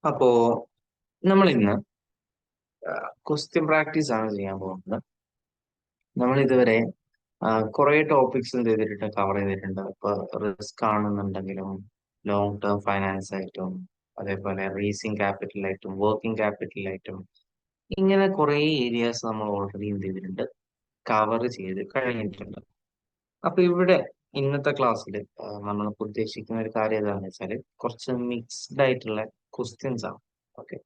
അപ്പോ നമ്മൾ ഇന്ന് ക്വസ്റ്റ്യൻ പ്രാക്ടീസ് ആണ് ചെയ്യാൻ പോകുന്നത്. നമ്മൾ ഇതുവരെ കുറെ ടോപ്പിക്സ് എന്ത് ചെയ്തിട്ടുണ്ട്, കവർ ചെയ്തിട്ടുണ്ട്. ഇപ്പൊ റിസ്ക് ആണെന്നുണ്ടെങ്കിലും ലോങ് ടേം ഫൈനാൻസ് ആയിട്ടും അതേപോലെ റേസിംഗ് ക്യാപിറ്റൽ ആയിട്ടും വർക്കിംഗ് ക്യാപിറ്റൽ ആയിട്ടും ഇങ്ങനെ കുറെ ഏരിയാസ് നമ്മൾ ഓൾറെഡി എന്ത് ചെയ്തിട്ടുണ്ട്, കവർ ചെയ്ത് കഴിഞ്ഞിട്ടുണ്ട്. അപ്പൊ ഇവിടെ ഇന്നത്തെ ക്ലാസ്സിൽ നമ്മൾ ഉദ്ദേശിക്കുന്ന ഒരു കാര്യം എന്താണെന്ന് വെച്ചാൽ കുറച്ച് മിക്സ്ഡ് ആയിട്ടുള്ള ക്വസ്റ്റ്യൻസ് ആണ്. ഓക്കെ.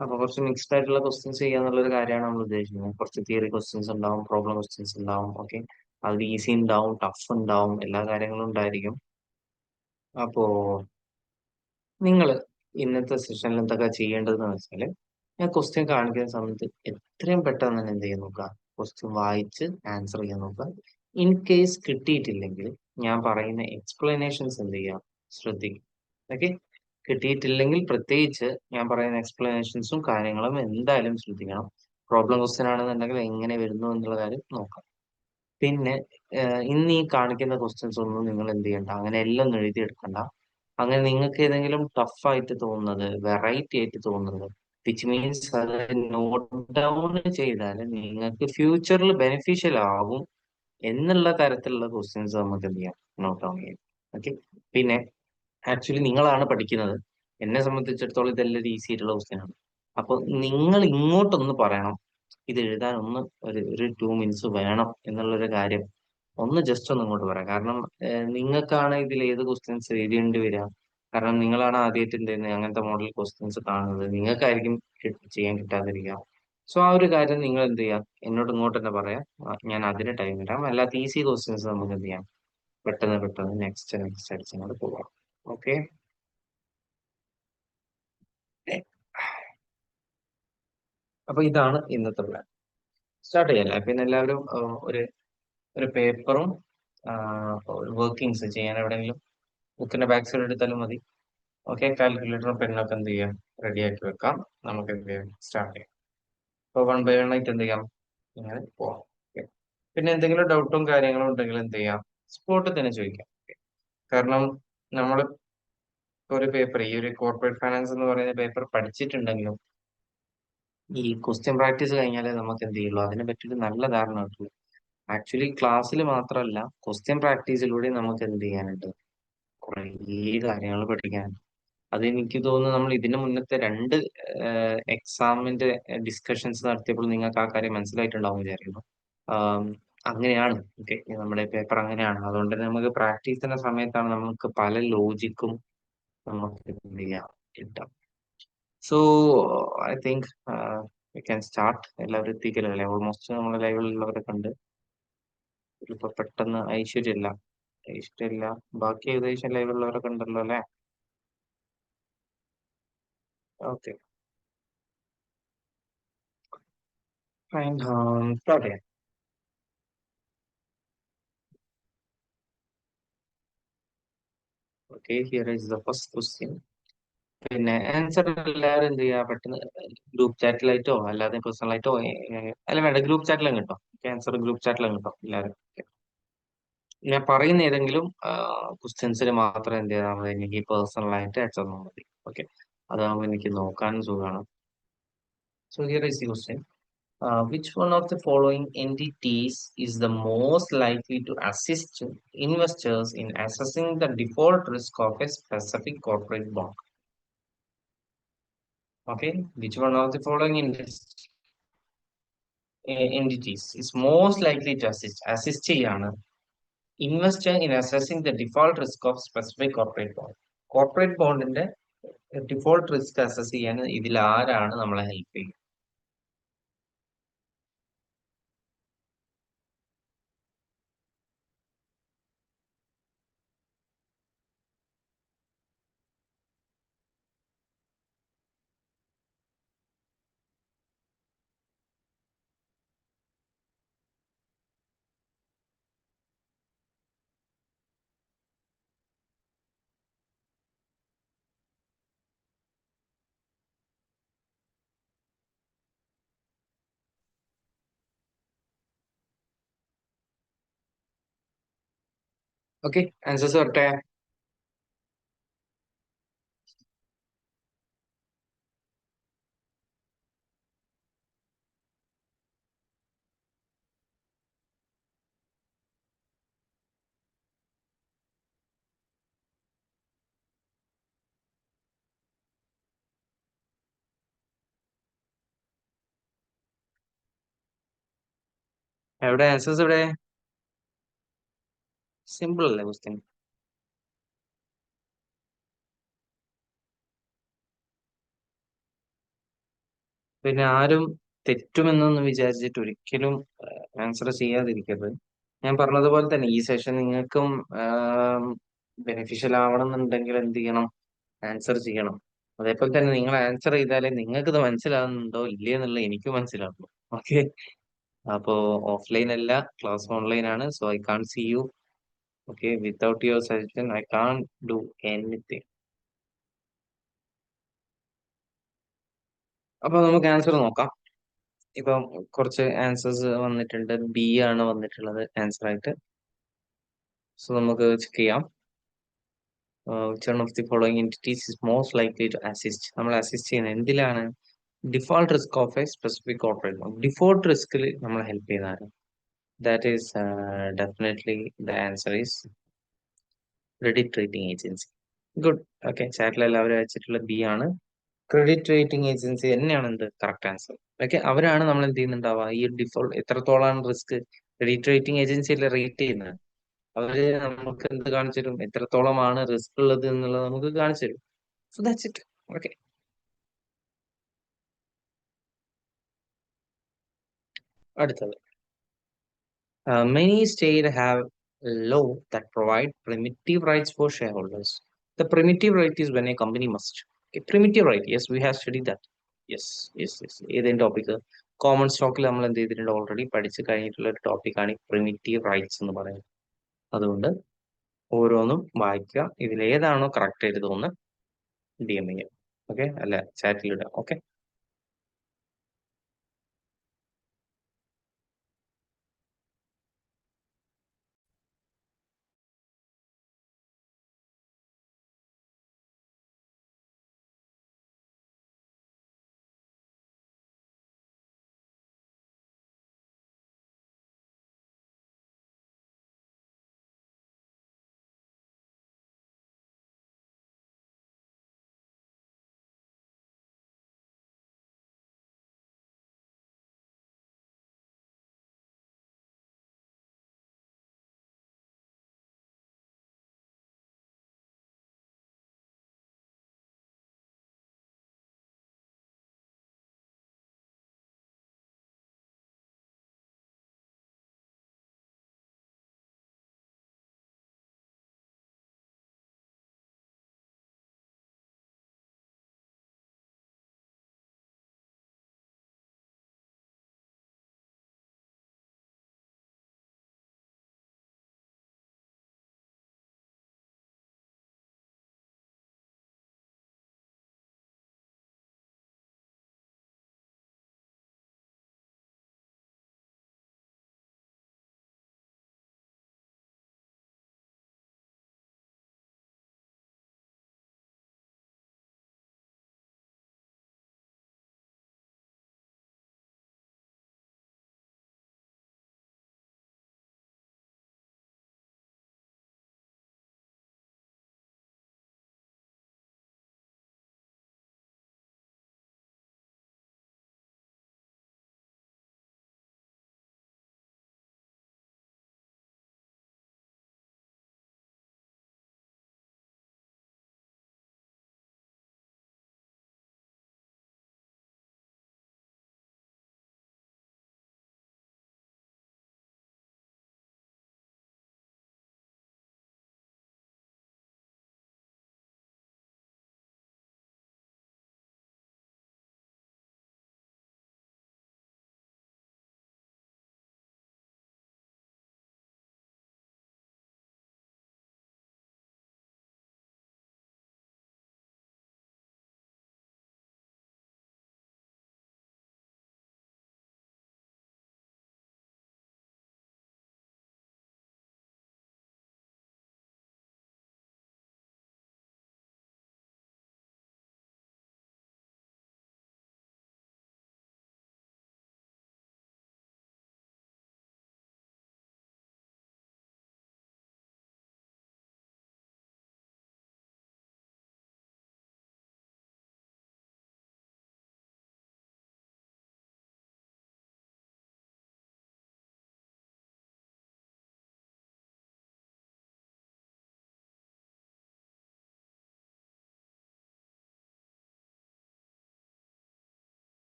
അപ്പൊ കുറച്ച് മിക്സ്ഡ് ആയിട്ടുള്ള ക്വസ്റ്റ്യൻസ് ചെയ്യാന്നുള്ള ഒരു കാര്യമാണ് നമ്മൾ ഉദ്ദേശിക്കുന്നത്. കുറച്ച് തിയറി ക്വസ്റ്റ്യൻസ് ഉണ്ടാവും, പ്രോബ്ലം ക്വസ്റ്റ്യൻസ് ഉണ്ടാവും. ഓക്കെ. അത് ഈസി ഉണ്ടാവും, ടഫ് ഉണ്ടാവും, എല്ലാ കാര്യങ്ങളും ഉണ്ടായിരിക്കും. അപ്പോ നിങ്ങൾ ഇന്നത്തെ സെഷനിൽ എന്തൊക്കെ ചെയ്യേണ്ടതെന്ന് വെച്ചാൽ, ഞാൻ ക്വസ്റ്റ്യൻ കാണിക്കുന്ന സമയത്ത് എത്രയും പെട്ടെന്ന് തന്നെ എന്ത് ചെയ്യാൻ നോക്കുക, ക്വസ്റ്റ്യൻ വായിച്ച് ആൻസർ ചെയ്യാൻ നോക്കുക. ഇൻ കേസ് കിട്ടിയിട്ടില്ലെങ്കിൽ ഞാൻ പറയുന്ന എക്സ്പ്ലനേഷൻസ് എന്ത് ചെയ്യാം, ശ്രദ്ധിക്കും. ഓക്കെ. കിട്ടിയിട്ടില്ലെങ്കിൽ പ്രത്യേകിച്ച് ഞാൻ പറയുന്ന എക്സ്പ്ലനേഷൻസും കാര്യങ്ങളും എന്തായാലും ശ്രദ്ധിക്കണം. പ്രോബ്ലം ക്വസ്റ്റ്യൻ ആണെന്നുണ്ടെങ്കിൽ എങ്ങനെ വരുന്നു എന്നുള്ള കാര്യം നോക്കാം. പിന്നെ ഇന്ന് ഈ കാണിക്കുന്ന ക്വസ്റ്റ്യൻസ് ഒന്നും നിങ്ങൾ എന്ത് ചെയ്യണ്ട, അങ്ങനെ എല്ലാം ഒന്നും എഴുതിയെടുക്കണ്ട. അങ്ങനെ നിങ്ങൾക്ക് ഏതെങ്കിലും ടഫ് ആയിട്ട് തോന്നുന്നത്, വെറൈറ്റി ആയിട്ട് തോന്നുന്നത്, വിച്ച് മീൻസ് അത് നോട്ട് ഡൗൺ ചെയ്താൽ നിങ്ങൾക്ക് ഫ്യൂച്ചറിൽ ബെനിഫിഷ്യൽ ആവും എന്നുള്ള തരത്തിലുള്ള ക്വസ്റ്റ്യൻസ് നമുക്ക് എന്ത് ചെയ്യാം, നോട്ട് ഡൗൺ ചെയ്യാം. ഓക്കെ. പിന്നെ ആക്ച്വലി നിങ്ങളാണ് പഠിക്കുന്നത്. എന്നെ സംബന്ധിച്ചിടത്തോളം ഇതെല്ലാം ഒരു ഈസി ആയിട്ടുള്ള ക്വസ്റ്റ്യൻ ആണ്. അപ്പൊ നിങ്ങൾ ഇങ്ങോട്ടൊന്ന് പറയണം, ഇത് എഴുതാൻ ഒന്ന് ഒരു 2 മിനിറ്റ്സ് വേണം എന്നുള്ളൊരു കാര്യം ഒന്ന് ജസ്റ്റ് ഒന്ന് ഇങ്ങോട്ട് പറയാം. കാരണം നിങ്ങൾക്കാണ് ഇതിൽ ഏത് ക്വസ്റ്റ്യൻസ് എഴുതേണ്ടി വരിക. കാരണം നിങ്ങളാണ് ആദ്യമായിട്ട് എന്ത് ചെയ്യുന്നത്, അങ്ങനത്തെ മോഡൽ ക്വസ്റ്റ്യൻസ് കാണുന്നത്. നിങ്ങൾക്കായിരിക്കും ചെയ്യാൻ കിട്ടാതിരിക്കുക. സോ ആ ഒരു കാര്യം നിങ്ങൾ എന്ത് ചെയ്യാം, എന്നോട് ഇങ്ങോട്ട് തന്നെ പറയാം. ഞാൻ അതിന് ടൈം തരാം. അല്ലാത്ത ഈസി ക്വസ്റ്റ്യൻസ് നമുക്ക് എന്ത് ചെയ്യാം, പെട്ടെന്ന് പെട്ടെന്ന് നെക്സ്റ്റ് നെക്സ്റ്റ് അടിച്ചങ്ങോട്ട് പോകാം. ഓക്കെ. അപ്പൊ ഇതാണ് ഇന്നത്തെ പ്ലാൻ. സ്റ്റാർട്ട് ചെയ്യാല്ലേ. പിന്നെ എല്ലാവരും ഒരു ഒരു പേപ്പറും ഒരു വർക്കിങ്സ് ചെയ്യാൻ എവിടെയെങ്കിലും ബുക്കിന്റെ ബാക്ക് സൈഡ് എടുത്താലും മതി. ഓക്കെ. കാൽക്കുലേറ്ററും പെണ്ണൊക്കെ എന്ത് ചെയ്യാം, റെഡിയാക്കി വെക്കാം. നമുക്ക് എന്ത് ചെയ്യാം, സ്റ്റാർട്ട് ചെയ്യാം. അപ്പോൾ വൺ ബൈ വൺ ആയിട്ട് എന്ത് ചെയ്യാം, ഇങ്ങനെ പോവാം. Okay. പിന്നെ എന്തെങ്കിലും ഡൗട്ടും കാര്യങ്ങളും ഉണ്ടെങ്കിൽ എന്ത് ചെയ്യാം, സ്പോട്ടിൽ തന്നെ ചോദിക്കാം. Okay. കാരണം നമ്മൾ ഒരു പേപ്പർ, ഈ ഒരു കോർപ്പറേറ്റ് ഫൈനാൻസ് എന്ന് പറയുന്ന പേപ്പർ പഠിച്ചിട്ടുണ്ടെങ്കിലും ഈ ക്വസ്റ്റ്യൻ പ്രാക്ടീസ് കഴിഞ്ഞാലേ നമുക്ക് എന്ത് ചെയ്യുള്ളൂ, അതിനെ പറ്റിയൊരു നല്ല ധാരണ കിട്ടുള്ളൂ. ആക്ച്വലി ക്ലാസ്സിൽ മാത്രമല്ല, ക്വസ്റ്റ്യൻ പ്രാക്ടീസിലൂടെ നമുക്ക് എന്ത് ചെയ്യാനുണ്ട്, കുറേ കാര്യങ്ങൾ പഠിക്കാൻ. അത് എനിക്ക് തോന്നുന്നു നമ്മൾ ഇതിന് മുന്നത്തെ രണ്ട് എക്സാമിന്റെ ഡിസ്കഷൻസ് നടത്തിയപ്പോൾ നിങ്ങൾക്ക് ആ കാര്യം മനസ്സിലായിട്ടുണ്ടാവും വിചാരിക്കുന്നു. ആം, അങ്ങനെയാണ്. ഓക്കെ. നമ്മുടെ പേപ്പർ അങ്ങനെയാണ്. അതുകൊണ്ട് തന്നെ നമുക്ക് പ്രാക്ടീസ് ചെയ്യുന്ന സമയത്താണ് നമുക്ക് പല ലോജിക്കും നമുക്ക് എന്ത് ചെയ്യാം, കിട്ടാം. So I think we can start. എല്ലാവരും എത്തിക്കലല്ലേ, ഓൾമോസ്റ്റ് നമ്മുടെ ലൈവിലുള്ളവരെ കണ്ട്. ഇപ്പൊ പെട്ടെന്ന് ഐശ്വര്യല്ല, ഐശ്വര്യല്ല, ബാക്കി ഏകദേശം ലൈവിലുള്ളവരൊക്കെ ഉണ്ടല്ലോ അല്ലെ. ഓക്കെ. ഫൈൻ. സ്റ്റാർട്ട് ചെയ്യാം. Okay. Here is the first question. പിന്നെ ആൻസർ എല്ലാവരും എന്ത് ചെയ്യുക, പെട്ടെന്ന് ഗ്രൂപ്പ് ചാറ്റിലായിട്ടോ അല്ലാതെ പേഴ്സണൽ ആയിട്ടോ അല്ല വേണ്ട, ഗ്രൂപ്പ് ചാറ്റിലും കിട്ടും. ആൻസർ ഗ്രൂപ്പ് ചാറ്റിലും കിട്ടും എല്ലാവരും. Okay. ഞാൻ പറയുന്ന ഏതെങ്കിലും ക്വസ്റ്റ്യൻസിന് മാത്രം എന്ത് ചെയ്താൽ മതി, എനിക്ക് പേഴ്സണൽ ആയിട്ട് അയച്ചു തന്നാൽ മതി. ഓക്കെ. അതാകുമ്പോൾ എനിക്ക് നോക്കാനും സുഖമാണ്. So here is the question. Which one of the following entities is the most likely to assist investors in assessing the default risk of a specific corporate bond? Okay, which one of the following entities is most likely to assist ചെയ്യാണ് investor in assessing the default risk of specific corporate bond. Corporate ബോണ്ടിന്റെ default risk assess ചെയ്യാൻ ഇതിൽ ആരാണ് നമ്മളെ help ചെയ്യുക? Okay. Answers വരട്ടെ. എവിടെ answers എവിടെ? സിമ്പിൾ അല്ലേ ക്വസ്റ്റ്യൻ? പിന്നെ ആരും തെറ്റുമെന്നൊന്നും വിചാരിച്ചിട്ട് ഒരിക്കലും ആൻസർ ചെയ്യാതിരിക്കരുത്. ഞാൻ പറഞ്ഞതുപോലെ തന്നെ ഈ സെഷൻ നിങ്ങൾക്കും ബെനിഫിഷ്യൽ ആവണം എന്നുണ്ടെങ്കിൽ എന്ത് ചെയ്യണം? ആൻസർ ചെയ്യണം. അതേപോലെ തന്നെ നിങ്ങൾ ആൻസർ ചെയ്താലേ നിങ്ങൾക്ക് ഇത് മനസ്സിലാവുന്നുണ്ടോ ഇല്ലേ എന്നുള്ളത് എനിക്ക് മനസ്സിലാവുള്ളൂ. ഓക്കെ. അപ്പോ ഓഫ്ലൈൻ അല്ല, ക്ലാസ് ഓൺലൈൻ ആണ്. So I can see you. Okay, without your suggestion I can do anything. അപ്പൊ നമുക്ക് ആൻസർ നോക്കാം. ഇപ്പം കുറച്ച് ആൻസേഴ്സ് വന്നിട്ടുണ്ട്. ബി ആണ് വന്നിട്ടുള്ളത് ആൻസർ ആയിട്ട്. സോ നമുക്ക് ചെക്ക് ചെയ്യാം. which one of the following entities is most likely to assist? നമ്മൾ അസിസ്റ്റ് ചെയ്യുന്നത് എന്തിലാണ്? Default risk of a specific corporate. Default റിസ്കിൽ നമ്മൾ ഹെൽപ്പ് ചെയ്യുന്നതാണ്. That is definitely the answer is credit rating agency. Good. Okay, ചാറ്റിൽ എല്ലാവരും വെച്ചിട്ടുള്ള B ആണ്. ക്രെഡിറ്റ് റേറ്റിംഗ് ഏജൻസി തന്നെയാണ് എന്ത് കറക്റ്റ് ആൻസർ. ഓക്കെ, അവരാണ് നമ്മൾ എന്ത് ചെയ്യുന്നുണ്ടാവുക ഈ ഡിഫോൾട്ട് എത്രത്തോളാണ് റിസ്ക് ക്രെഡിറ്റ് റേറ്റിംഗ് ഏജൻസിയിൽ റേറ്റ് ചെയ്യുന്നത്. അവര് നമുക്ക് എന്ത് കാണിച്ചു തരും? എത്രത്തോളമാണ് റിസ്ക് ഉള്ളത് എന്നുള്ളത് നമുക്ക് കാണിച്ചു തരും. So that's it. ഓക്കെ, അടുത്തത്. Many states have law that provide primitive rights for shareholders. The primitive right is when a company must. Okay, primitive right. Yes, we have studied that. Yes, yes, yes. ഏതെങ്കിലും topic common സ്റ്റോക്കിൽ നമ്മൾ എന്ത് ചെയ്തിട്ടുണ്ട്? Already പഠിച്ചു കഴിഞ്ഞിട്ടുള്ള ഒരു ടോപ്പിക്കാണ് primitive rights എന്ന് പറയുന്നത്. അതുകൊണ്ട് ഓരോന്നും വായിക്കുക. ഇതിൽ ഏതാണോ കറക്റ്റ് ആയിട്ട് തോന്നുന്നത് DM ചെയ്യാം. ഓക്കെ, അല്ല ചാറ്റിലിടാം. ഓക്കെ.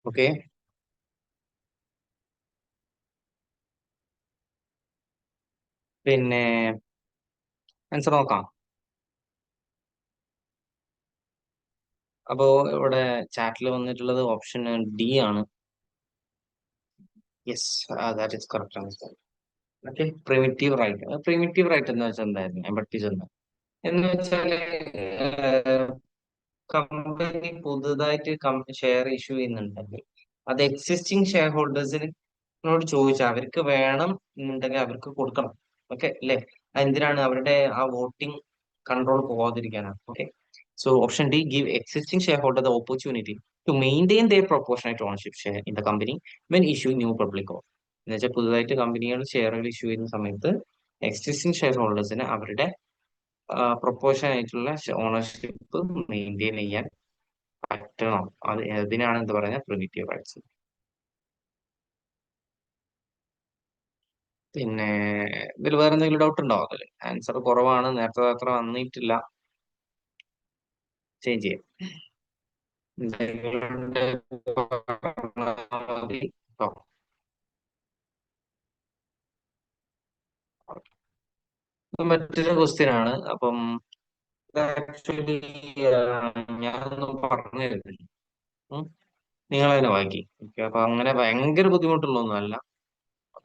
ഓക്കെ. പിന്നെ ആൻസർ നോക്കാം. അപ്പോ ഇവിടെ ചാറ്റിൽ വന്നിട്ടുള്ളത് ഓപ്ഷൻ ഡി ആണ്. Yes, that is correct answer. Okay. Primitive right. Primitive right എന്ന് വെച്ചാൽ എന്തായിരുന്നു ഞാൻ പഠിപ്പിച്ചെന്ന്? എന്ന് വെച്ചാല് കമ്പനി പുതുതായിട്ട് ഷെയർ ഇഷ്യൂ ചെയ്യുന്നുണ്ടെങ്കിൽ അത് എക്സിസ്റ്റിംഗ് ഷെയർ ഹോൾഡേഴ്സിനോട് ചോദിച്ചാൽ അവർക്ക് വേണം എന്നുണ്ടെങ്കിൽ അവർക്ക് കൊടുക്കണം. ഓക്കെ അല്ലേ? എന്തിനാണ്? അവരുടെ ആ വോട്ടിംഗ് കൺട്രോൾ പോവാതിരിക്കാനാണ്. Okay. So option D, give existing share holder the opportunity to maintain their proportionate ownership share in the company when issue new public off. എന്ന് വെച്ചാൽ പുതുതായിട്ട് കമ്പനികൾ ഷെയറുകൾ ഇഷ്യൂ ചെയ്യുന്ന സമയത്ത് എക്സിസ്റ്റിംഗ് ഷെയർ ഹോൾഡേഴ്സിന് അവരുടെ പ്രൊപ്പോർഷൻ ആയിട്ടുള്ള ഓണർഷിപ്പ് മെയിൻറ്റെയിൻ ചെയ്യാൻ പറ്റണം. അത് അതിനാണ് എന്ത് പറയുന്നത്? Primitive rights. പിന്നെ ഇതിൽ വേറെ എന്തെങ്കിലും ഡൗട്ട് ഉണ്ടോ? അതിൽ ആൻസർ കുറവാണ്, നേരത്തെ അത്ര വന്നിട്ടില്ല. ചേഞ്ച് ചെയ്യാം. എന്തെങ്കിലും പറഞ്ഞാൽ മതി ട്ടോ. ഇത് മറ്റൊരു ക്വസ്റ്റ്യൻ ആണ്. അപ്പം ആക്ച്വലി ഞാനൊന്നും പറഞ്ഞു തരുന്നില്ല. നിങ്ങൾ തന്നെ വായിക്കി. ഓക്കെ. അപ്പൊ അങ്ങനെ ഭയങ്കര ബുദ്ധിമുട്ടുള്ളതൊന്നും അല്ല.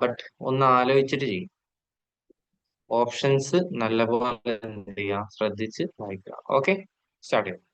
ബട്ട് ഒന്ന് ആലോചിച്ചിട്ട് ചെയ്യും. ഓപ്ഷൻസ് നല്ലപോലെ എന്ത് ചെയ്യുക, ശ്രദ്ധിച്ച് വായിക്കുക. ഓക്കെ, സ്റ്റാർട്ട് ചെയ്യാം.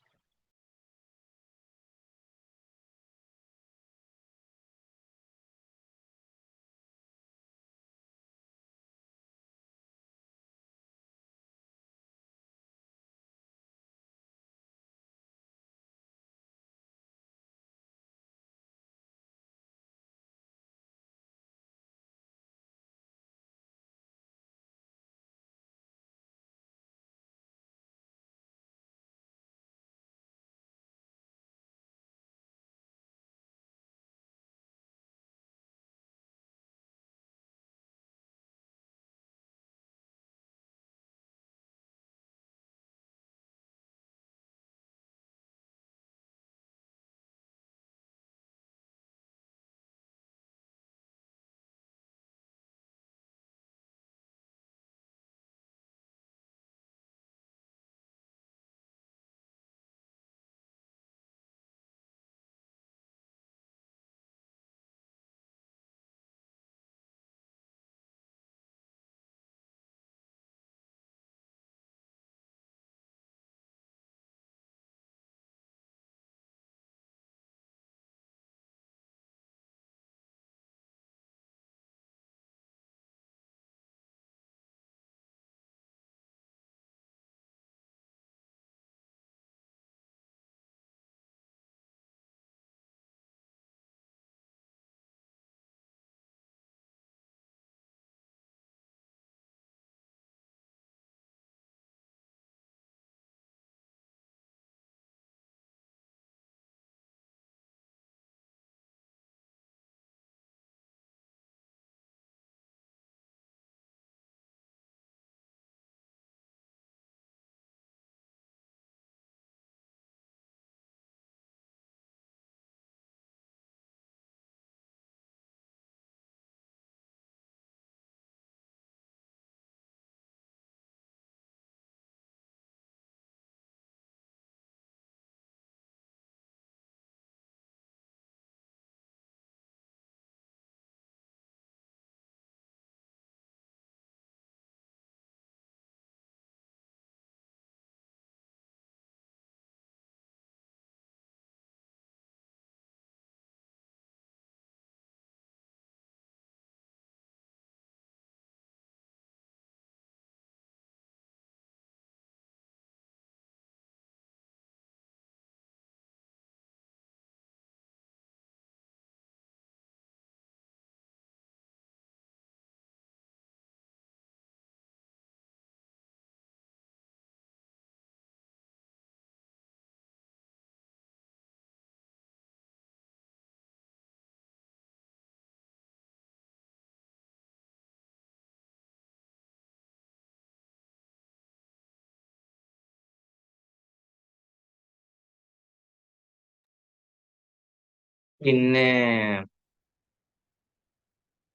പിന്നെ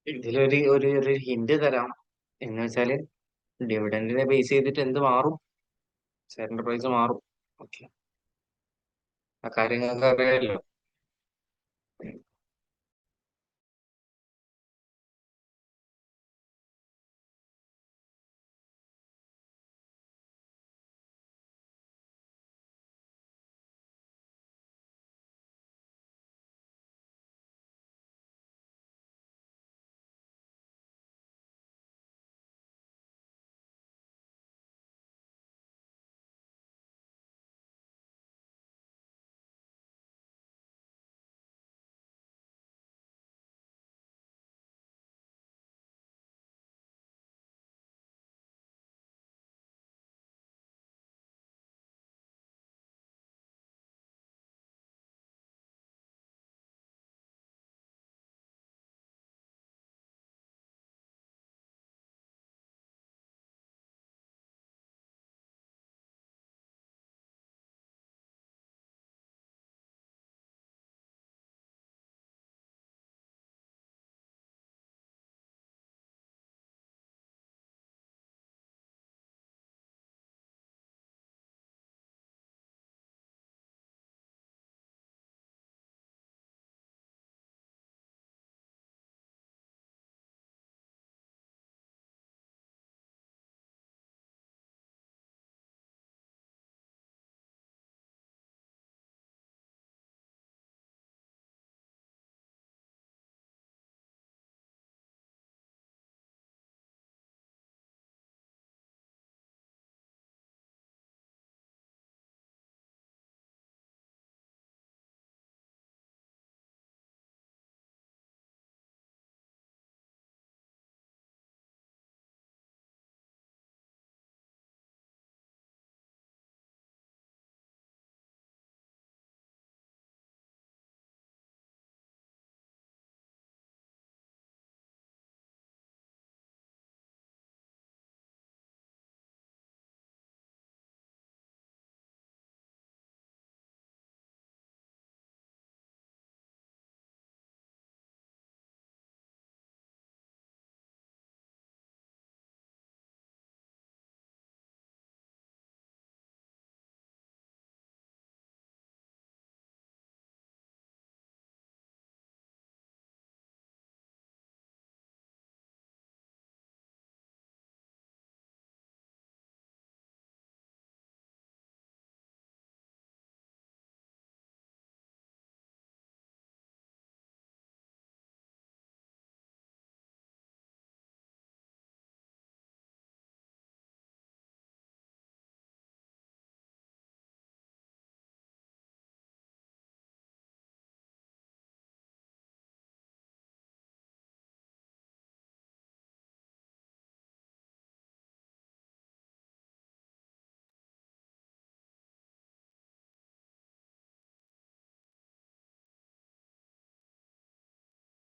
ഇതിലൊരു ഒരു ഒരു ഹിന്റ് തരാം. എന്ന് വെച്ചാല് ഡിവിഡൻഡിനെ ബേസ് ചെയ്തിട്ട് എന്ത് മാറും? ഷെയറിന്റെ പ്രൈസ് മാറും. ഓക്കെ, ആ കാര്യങ്ങൾക്ക് അറിയാമല്ലോ.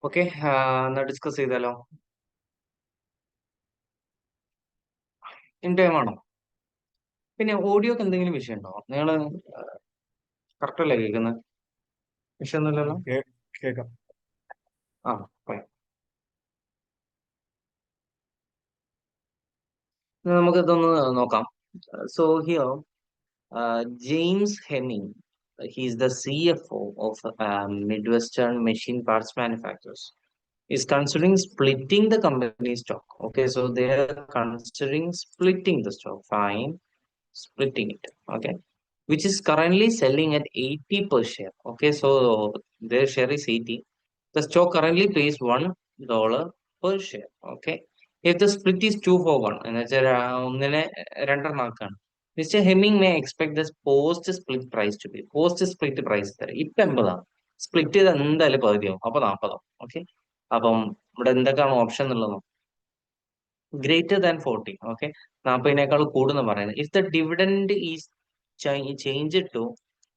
ഓക്കെ, എന്നാ ഡിസ്കസ് ചെയ്താലോ? ഇൻ ടൈം ആണോ? പിന്നെ ഓഡിയോക്ക് എന്തെങ്കിലും വിഷയം ഉണ്ടോ? നിങ്ങള് കറക്റ്റ് അല്ലേ കേൾക്കുന്നത്? വിഷയമൊന്നുമില്ലല്ലോ? കേൾക്കാം. ആ, fine. നമുക്ക് ഇതൊന്ന് നോക്കാം. So here James Hemming, he's the CFO of Midwestern Machine Parts Manufacturers, is considering splitting the company stock. Okay, so they are considering splitting the stock. Fine, splitting it. Okay, which is currently selling at 80 per share. Okay, so their share is 80. The stock currently pays $1 per share. Okay, if the split is 2 for 1, എന്ന് വെച്ചാൽ ഒന്നിനെ രണ്ടെണ്ണാക്കാണ്. Mister Hemming may expect the post split price to be, post split price തരാം ഇപ്പൊ 80. Split ചെയ്ത് എന്തായാലും പകുതിയാവും, അപ്പൊ 40. Okay, അപ്പം ഇവിടെ എന്തൊക്കെയാണ് ഓപ്ഷൻ എന്നുള്ളത്? Greater than 40. ഓക്കെ, 40-നേക്കാൾ കൂടുന്ന പറയുന്നത്. If the dividend is change to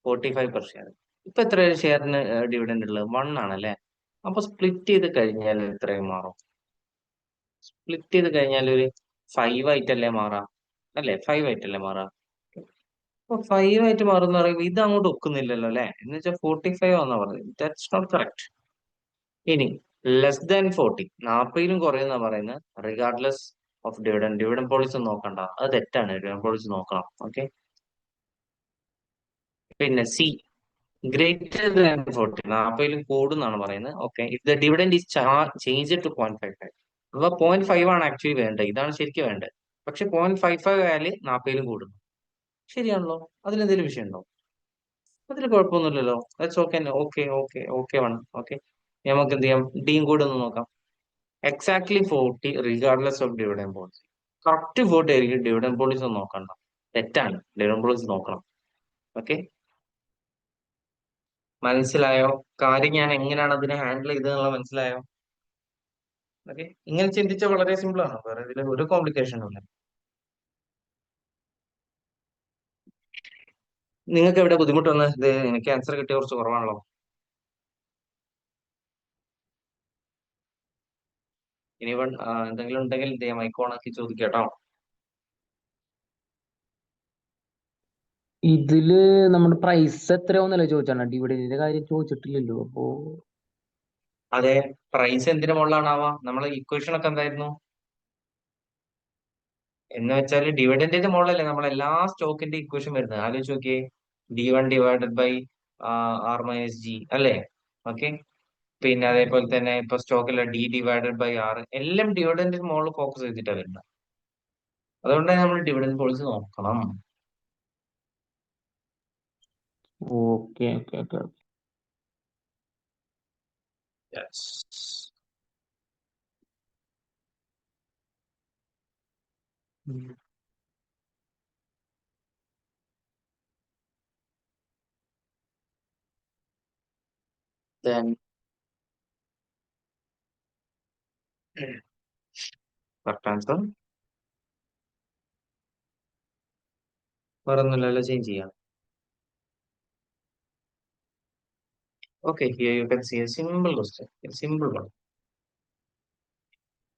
45 per share. ഇപ്പൊ എത്ര ഷെയറിന് ഡിവിഡൻഡ് ഉള്ളത്? 1 ആണല്ലേ? അപ്പൊ സ്പ്ലിറ്റ് ചെയ്ത് കഴിഞ്ഞാൽ എത്രയും മാറും? സ്പ്ലിറ്റ് ചെയ്ത് കഴിഞ്ഞാൽ ഒരു 5 ആയിട്ടല്ലേ മാറാം? അല്ലേ, 5 ആയിട്ടല്ലേ മാറാം? അപ്പൊ 5 ആയിട്ട് മാറുന്ന പറയുമ്പോൾ ഇത് അങ്ങോട്ട് ഒക്കുന്നില്ലല്ലോ അല്ലെ? എന്ന് വെച്ചാൽ 45 ആണെന്നാ പറഞ്ഞത്. That's not correct. ഇനി ലെസ് ദാൻ 40, 40ലും കുറയുന്ന പറയുന്നത് regardless of dividend. Dividend policy നോക്കണ്ട, അത് തെറ്റാണ്. ഡിവിഡൻ പോളിസി നോക്കണം. ഓക്കെ. പിന്നെ സി, ഗ്രേറ്റർ ദാൻ 40, 40ലും കൂടുന്നാണ് പറയുന്നത്. Okay. If the dividend is change to 0.55, അപ്പൊ 0.5 ആണ് ആക്ച്വലി വേണ്ടത്, ഇതാണ് ശരിക്കും വേണ്ടത്. പക്ഷെ 0.55 ആയാല് 40ലും കൂടുന്നു. ശരിയാണല്ലോ. അതിലെന്തെങ്കിലും വിഷയമുണ്ടോ? അതിൽ കുഴപ്പമൊന്നുമില്ലല്ലോ. That's okay. Okay okay okay one. Okay. നമുക്ക് എന്ത് ചെയ്യാം? ഡിയും കൂടെ ഒന്ന് നോക്കാം. Exactly 40 regardless of dividend policy. Correct 40 ആയിരിക്കും. ഡിവിഡൻ പോളിസി ഒന്നും നോക്കണ്ട, തെറ്റാണ്. ഡിവിഡൻ പോളിസി നോക്കണം. ഓക്കെ. മനസ്സിലായോ കാര്യം? ഞാൻ എങ്ങനെയാണ് അതിനെ ഹാൻഡിൽ ചെയ്തതെന്നുള്ള മനസ്സിലായോ? ഓക്കെ. ഇങ്ങനെ ചിന്തിച്ച വളരെ സിമ്പിൾ ആണ്, വേറെ ഇതിൽ ഒരു കോംപ്ലിക്കേഷനും ഇല്ല. നിങ്ങൾക്ക് എവിടെ ബുദ്ധിമുട്ട് വന്നത്? ഇത് എനിക്ക് ആൻസർ കിട്ടിയ കുറച്ച് കുറവാണല്ലോ. ഇനി എന്തെങ്കിലും ഉണ്ടെങ്കിൽ മൈക്ക് ഓൺ ആക്കി ചോദിക്കാം. ഇതില് നമ്മുടെ പ്രൈസ് എത്രയാവുന്നല്ലേ ചോദിച്ചാണ്, ഡിവിഡൻഡിന്റെ കാര്യം ചോദിച്ചിട്ടില്ലല്ലോ. അപ്പോ അതെ, പ്രൈസ് എന്തിനു മുകളിലാണാവാ? നമ്മളെ ഇക്വേഷൻ ഒക്കെ എന്തായിരുന്നു? എന്ന് വെച്ചാൽ ഡിവിഡൻഡിന്റെ മുകളിലല്ലേ നമ്മൾ എല്ലാ സ്റ്റോക്കിന്റെ ഇക്വേഷൻ വരുന്നത്. ആലോചിച്ച് നോക്കിയേ. D1 / R - G അല്ലേ? ഓക്കെ. പിന്നെ അതേപോലെ തന്നെ ഇപ്പൊ സ്റ്റോക്കിലെ D/R എല്ലാം ഡിവിഡൻഡിന് മുകളിൽ ഫോക്കസ് ചെയ്തിട്ടാണ് വരുന്നത്. അതുകൊണ്ടാണ് നമ്മൾ ഡിവിഡൻഡ് പോളിസി നോക്കണം. Okay okay okay. Yes. Then correct answer. വേറെ ഒന്നുമില്ലല്ലോ, ചേഞ്ച് ചെയ്യാം. Okay, here you can see a simple question. A simple one.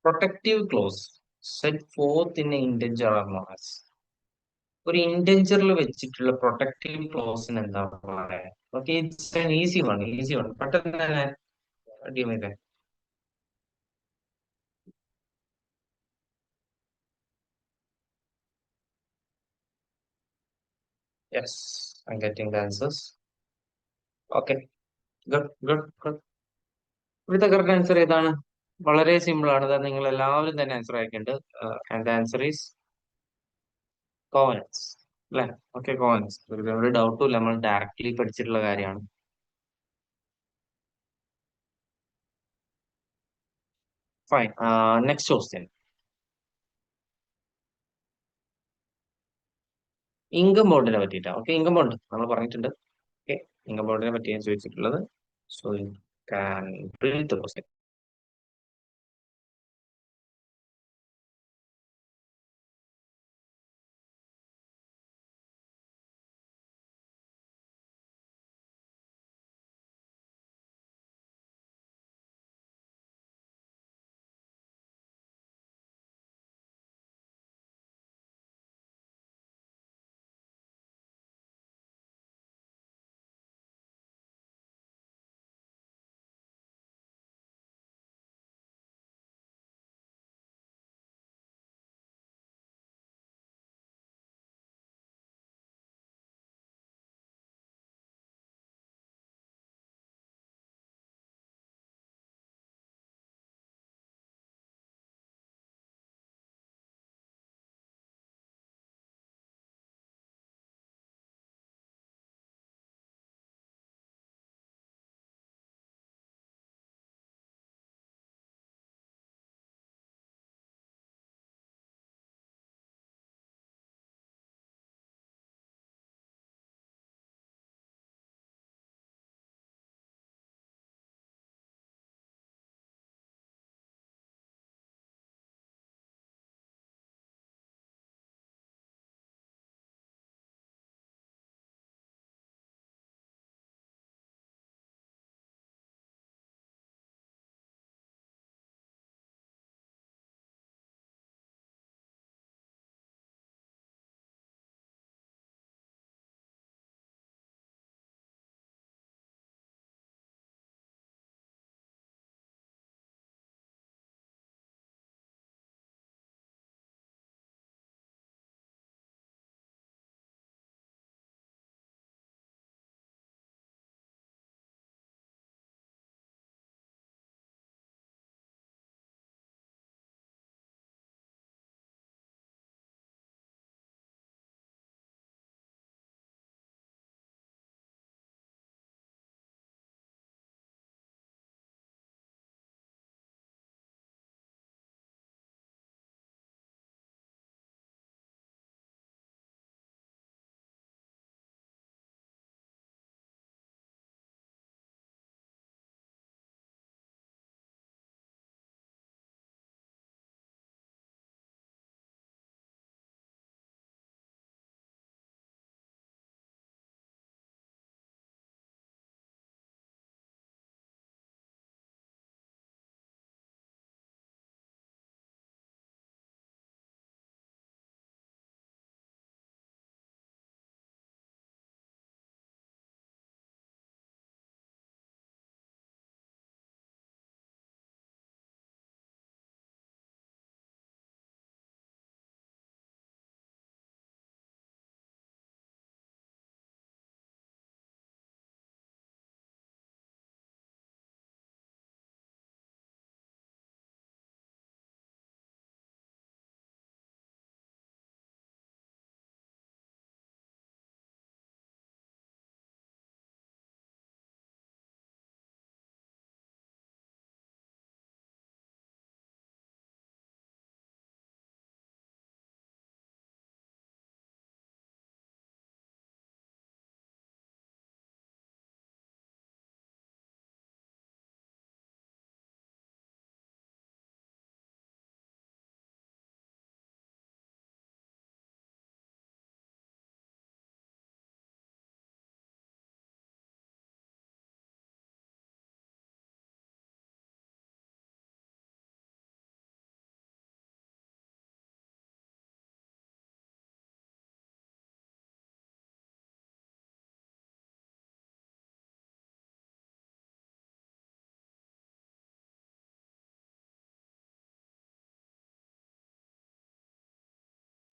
Protective clause set forth in an integer are known as. ഒരു ഇന്റൻജറിൽ വെച്ചിട്ടുള്ള protective ക്ലോസിന് എന്താ പറയാ? Okay, it's an easy one. Easy one. പെട്ടെന്ന് തന്നെ അടിയുമില്ലേ? Yes, I getting the answers. Okay, good good good. ഇവിടുത്തെ correct answer ഏതാണ്? വളരെ സിമ്പിൾ ആണ്. അത് നിങ്ങൾ എല്ലാവരും തന്നെ ആൻസർ അയക്കുന്നുണ്ട്. ആൻഡ് ആൻസർ ഈസ് കോവനൻസ് അല്ലെ? ഓക്കെ, കോവനൻസ്. ഒരു ഡൗട്ടും ഇല്ല, നമ്മൾ ഡയറക്ട്ലി പഠിച്ചിട്ടുള്ള കാര്യമാണ്. ഫൈൻ. Next question. ഇൻകം ബോണ്ടിനെ പറ്റിയിട്ടാണ്. ഓക്കെ, ഇൻകം ബോണ്ട് നമ്മൾ പറഞ്ഞിട്ടുണ്ട്. ഓക്കെ, ഇൻകം ബോണ്ടിനെ പറ്റിയാണ് ചോദിച്ചിട്ടുള്ളത്. So you can read the question.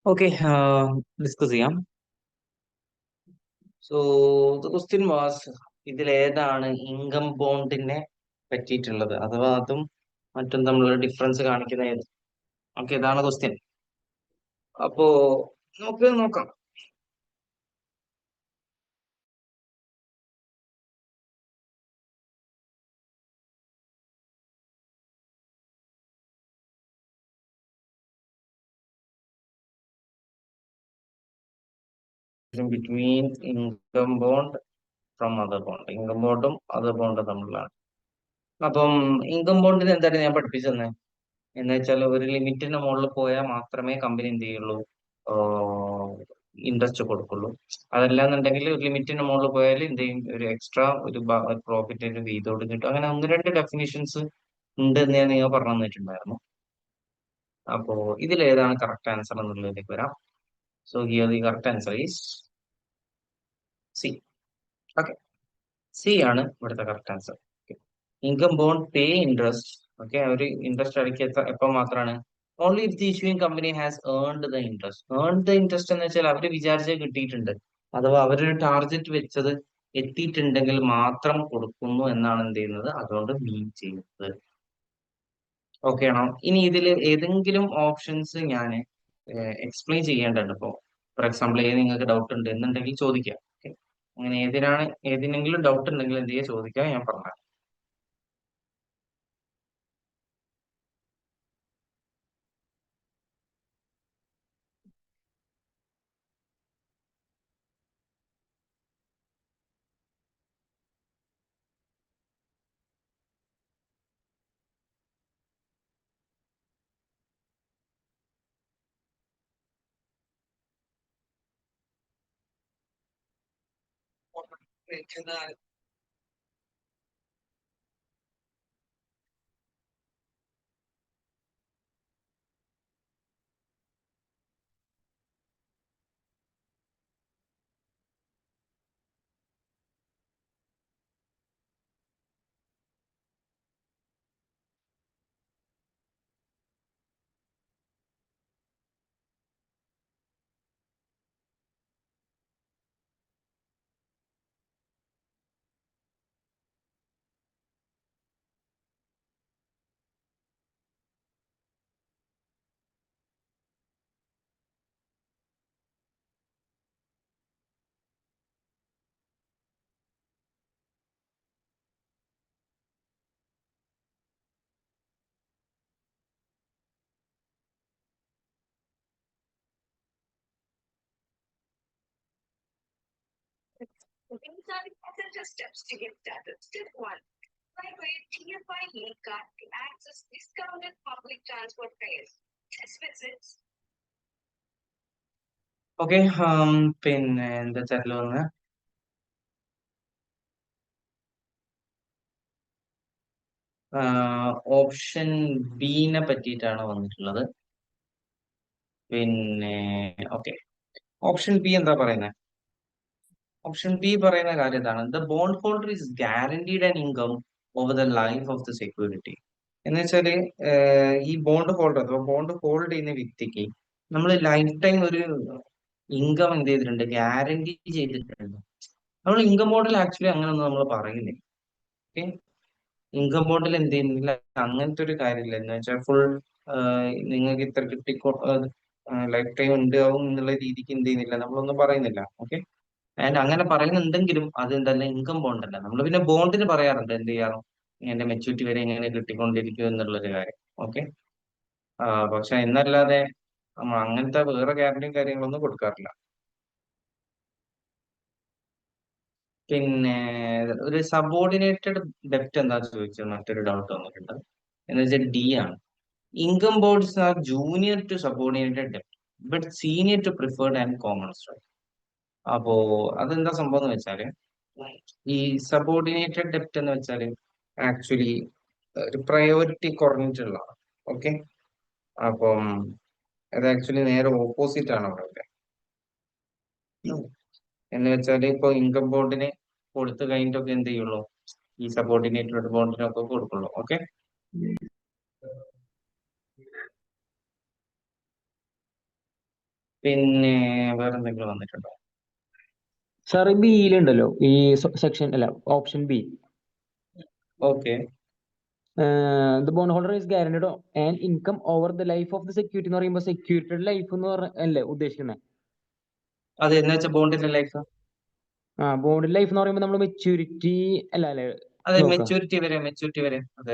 Okay, discuss ചെയ്യാം. സോ ദ ക്വസ്റ്റ്യൻ വാസ്, ഇതിലേതാണ് ഇൻകം ബോണ്ടിനെ പറ്റിയിട്ടുള്ളത്, അഥവാ അതും മറ്റും തമ്മിലുള്ള ഡിഫറൻസ് കാണിക്കുന്ന ഏത്? ഓക്കെ, ഇതാണ് ക്വസ്റ്റ്യൻ. അപ്പോ നമുക്ക് നോക്കാം. Between income bond from other bond, income ബോണ്ടും അതർ ബോണ്ടും തമ്മിലാണ്. അപ്പം ഇൻകം ബോണ്ടിന് എന്താണ് ഞാൻ പഠിപ്പിച്ചത് എന്ന് വെച്ചാൽ, ഒരു ലിമിറ്റിന് മുകളിൽ പോയാൽ മാത്രമേ കമ്പനി എന്ത് ചെയ്യുള്ളൂ, ഇൻട്രസ്റ്റ് കൊടുക്കുള്ളൂ. അതല്ലാന്നുണ്ടെങ്കിൽ ഒരു ലിമിറ്റിന് മുകളിൽ പോയാൽ എന്ത് ചെയ്യും, ഒരു എക്സ്ട്രാ ഒരു പ്രോഫിറ്റ് ഒരു വീതോട് കിട്ടും. അങ്ങനെ ഒന്ന് രണ്ട് ഡെഫിനിഷൻസ് ഉണ്ട് എന്ന് ഞാൻ നിങ്ങൾ പറഞ്ഞു തന്നിട്ടുണ്ടായിരുന്നു. അപ്പോ ഇതിലേതാണ് കറക്റ്റ് ആൻസർ എന്നുള്ളതിലേക്ക് വരാം. So here the correct answer is C. Okay, C ആണ് ഇവിടുത്തെ കറക്റ്റ് ആൻസർ. ഇൻകം ബോണ്ട് പേ ഇൻട്രസ്റ്റ്. ഓക്കെ, ഒരു ഇൻട്രസ്റ്റ് അടയ്ക്കുക എപ്പോൾ മാത്രമാണ്? Only if the issuing company has earned the interest. Earned the interest എന്ന് വെച്ചാൽ അവർ വിചാരിച്ചത് കിട്ടിയിട്ടുണ്ട്, അഥവാ അവരൊരു ടാർഗറ്റ് വെച്ചത് എത്തിയിട്ടുണ്ടെങ്കിൽ മാത്രം കൊടുക്കുന്നു എന്നാണ് എന്ത് ചെയ്യുന്നത്, അതുകൊണ്ട് മീൻ ചെയ്യുന്നത്. ഓക്കെ ആണോ? ഇനി ഇതിൽ ഏതെങ്കിലും ഓപ്ഷൻസ് ഞാൻ എക്സ്പ്ലെയിൻ ചെയ്യേണ്ടതുണ്ട്. ഇപ്പോൾ ഫോർ എക്സാമ്പിൾ നിങ്ങൾക്ക് ഡൗട്ട് ഉണ്ട് എന്നുണ്ടെങ്കിൽ ചോദിക്കാം. ഓക്കെ, അങ്ങനെ ഏതിനെങ്കിലും ഡൗട്ട് ഉണ്ടെങ്കിൽ എന്ത് ചെയ്യുക, ചോദിക്കാം, ഞാൻ പറഞ്ഞു. These are the essential steps to get started. Step 1. Apply for a TFI link card to access discounted public transport fares. Test visits. Okay, പിന്നെ എന്താ വെച്ചാൽ ഒന്ന് ഓപ്ഷൻ ബിനെ പറ്റിയിട്ടാണ് വന്നിട്ടുള്ളത്. പിന്നെ ഓക്കെ, ഓപ്ഷൻ ബി എന്താ പറയുന്നത്? ഓപ്ഷൻ ബി പറയുന്ന കാര്യം ഇതാണ്: the bond holder is guaranteed an income over the life of the security. എന്ന് വെച്ചാല് ഈ ബോണ്ട് ഹോൾഡർ അഥവാ ബോണ്ട് ഹോൾഡ് ചെയ്യുന്ന വ്യക്തിക്ക് നമ്മൾ ലൈഫ് ടൈം ഒരു ഇൻകം എന്ത് ചെയ്തിട്ടുണ്ട്, ഗ്യാരണ്ടി ചെയ്തിട്ടുണ്ട്. നമ്മൾ ഇൻകം ബോണ്ടിൽ ആക്ച്വലി അങ്ങനെയൊന്നും നമ്മൾ പറയുന്നില്ല. ഓക്കെ, ഇൻകം ബോണ്ടിൽ എന്ത് ചെയ്യുന്നില്ല, അങ്ങനത്തെ ഒരു കാര്യമില്ല. എന്ന് വെച്ചാൽ ഫുൾ നിങ്ങൾക്ക് ഇത്ര കിട്ടിക്കോ, ലൈഫ് ടൈം ഉണ്ടാവും എന്നുള്ള രീതിക്ക് എന്ത് ചെയ്യുന്നില്ല, നമ്മളൊന്നും പറയുന്നില്ല. ഓക്കെ, ആൻഡ് അങ്ങനെ പറയുന്നുണ്ടെങ്കിലും അത് എന്തല്ല, ഇൻകം ബോണ്ട് അല്ല. നമ്മൾ പിന്നെ ബോണ്ടിന് പറയാറുണ്ട് എന്ത് ചെയ്യാറോ, എന്റെ മെച്യൂരിറ്റി വരെ എങ്ങനെ കിട്ടിക്കൊണ്ടിരിക്കും എന്നുള്ളൊരു കാര്യം. ഓക്കെ, പക്ഷെ എന്നല്ലാതെ നമ്മൾ അങ്ങനത്തെ വേറെ ഗ്യാരണ്ടിയും കാര്യങ്ങളൊന്നും കൊടുക്കാറില്ല. പിന്നെ ഒരു സബോർഡിനേറ്റഡ് ഡെപ്റ്റ് എന്താ ചോദിച്ചത്, മറ്റൊരു ഡൗട്ട് വന്നിട്ടുണ്ട്. എന്ന് വെച്ചാൽ ഡി ആണ്. Income boards are junior to subordinated ഡെപ്റ്റ് but senior to preferred and common stock. അപ്പോ അതെന്താ സംഭവം എന്ന് വെച്ചാല്, ഈ സബോർഡിനേറ്റഡ് ഡെപ്റ്റ് എന്ന് വെച്ചാല് ആക്ച്വലി ഒരു പ്രയോറിറ്റി കുറഞ്ഞിട്ടുള്ള. ഓക്കെ, അപ്പം അത് ആക്ച്വലി നേരെ ഓപ്പോസിറ്റ് ആണ് അവിടെ. എന്ന് വെച്ചാൽ ഇപ്പൊ ഇൻകം ബോണ്ടിന് കൊടുത്തു കഴിഞ്ഞിട്ടൊക്കെ എന്ത് ചെയ്യുള്ളൂ, ഈ സബോർഡിനേറ്റഡ് ബോണ്ടിനൊക്കെ കൊടുക്കുള്ളൂ. ഓക്കെ, പിന്നെ വേറെന്തെങ്കിലും വന്നിട്ടുണ്ടോ? സാർ ബിയിലുണ്ടല്ലോ ഈ സെക്ഷൻ അല്ല option B, okay. The bond holder is guaranteed and income over the life of the security എന്ന് പറയുമ്പോൾ സെക്യൂരിറ്റിയുടെ ലൈഫ് എന്ന് പറഞ്ഞ അല്ലേ ഉദ്ദേശിക്കുന്നത്? അത് എന്ന് വെച്ചാൽ ബോണ്ടിന്റെ ലൈഫ്. ബോണ്ട് ലൈഫ് എന്ന് പറയുമ്പോൾ നമ്മൾ മെച്യൂരിറ്റി അല്ല അല്ലേ അതെ, നോക്ക? മെച്ചൂരിറ്റി വരെ. അതെ.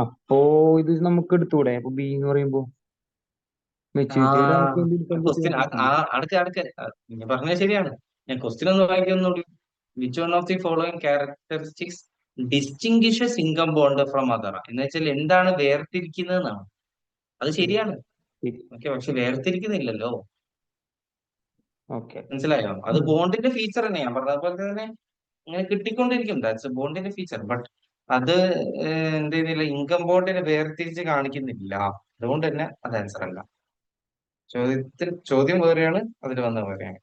അപ്പോ ഇത് നമുക്ക് എടുത്തൂടെ? അപ്പൊ ബി എന്ന് പറയുമ്പോ ആ മെച്യൂരിറ്റി വരെ നമുക്ക് എന്ത് എടുക്കാൻ ക്വസ്റ്റ്യൻ പറ്റും? അടുക്ക് നീ പറഞ്ഞത് ശരിയാണ്. ഞാൻ ക്വസ്റ്റ്യൻ ഒന്ന് വായിക്കുന്നുള്ളൂ. Which one of the following characteristics distinguishes income bond from other എന്ന് വെച്ചാൽ എന്താണ് വേർതിരിക്കുന്നതെന്നാണ്. അത് ശരിയാണ്. ഓക്കെ, പക്ഷെ വേർതിരിക്കുന്നില്ലല്ലോ. ഓക്കെ. മനസ്സിലായോ? അത് ബോണ്ടിന്റെ ഫീച്ചർ തന്നെ. ഞാൻ പറഞ്ഞ പോലെ തന്നെ ഇങ്ങനെ കിട്ടിക്കൊണ്ടിരിക്കും. ദാറ്റ്സ് ബോണ്ടിന്റെ ഫീച്ചർ. ബട്ട് അത് എന്ത് ചെയ്യുന്നില്ല, ഇൻകം ബോണ്ടിനെ വേർതിരിച്ച് കാണിക്കുന്നില്ല. അതുകൊണ്ട് തന്നെ അത് ആൻസർ അല്ല. ചോദ്യം വേറെയാണ്, അതിൽ വന്ന വേറെയാണ്.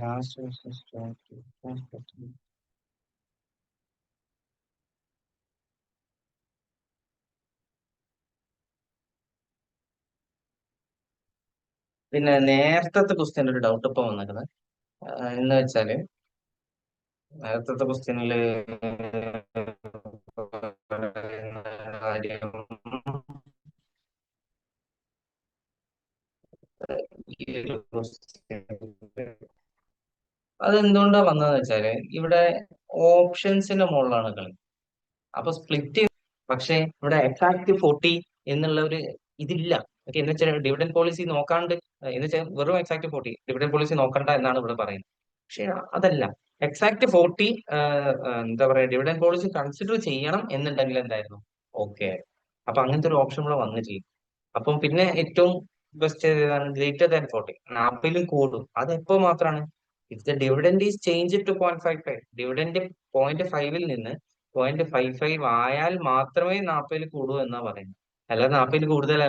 ലാസ്റ്റ് പിന്നെ നേരത്തെ ക്വസ്റ്റ്യൻ ഒരു ഡൗട്ട് ഇപ്പൊ വന്നിരുന്നത് എന്ന് വെച്ചാല് നേരത്തെ ക്വസ്റ്റ്യനില് കാര്യം ഈ ഒരു question അതെന്തുകൊണ്ടാ വന്നതെന്ന് വെച്ചാല് ഇവിടെ ഓപ്ഷൻസിന്റെ മുകളിലാണ് കളി. അപ്പൊ സ്പ്ലിറ്റ്, പക്ഷെ ഇവിടെ എക്സാക്ട് 40 എന്നുള്ള ഒരു ഇതില്ല. ഓക്കെ, എന്ന് വെച്ചാൽ ഡിവിഡൻഡ് പോളിസി നോക്കാണ്ട്, എന്ന് വെച്ചാൽ വെറും എക്സാക്ട് 40 ഡിവിഡൻഡ് പോളിസി നോക്കണ്ട എന്നാണ് ഇവിടെ പറയുന്നത്. പക്ഷെ അതല്ല, എക്സാക്ട് 40 എന്താ പറയാ, ഡിവിഡൻഡ് പോളിസി കൺസിഡർ ചെയ്യണം എന്നുണ്ടെങ്കിൽ എന്തായിരുന്നു ഓക്കെ. അപ്പൊ അങ്ങനത്തെ ഒരു ഓപ്ഷൻ ഇവിടെ വന്നിട്ടില്ല. അപ്പം പിന്നെ ഏറ്റവും ബെസ്റ്റ് ഏതാണ്? ഗ്രേറ്റർ ദാൻ 40, 40ലും കൂടും. അത് എപ്പോ മാത്രമാണ്? If the dividend is change to 0.55, dividend 0.5ൽ നിന്ന് 0.55 ആയാൽ മാത്രമേ 40ൽ കൂടൂ എന്നാ പറയുന്നത്. അല്ലാതെ 40ൽ കൂടുതൽ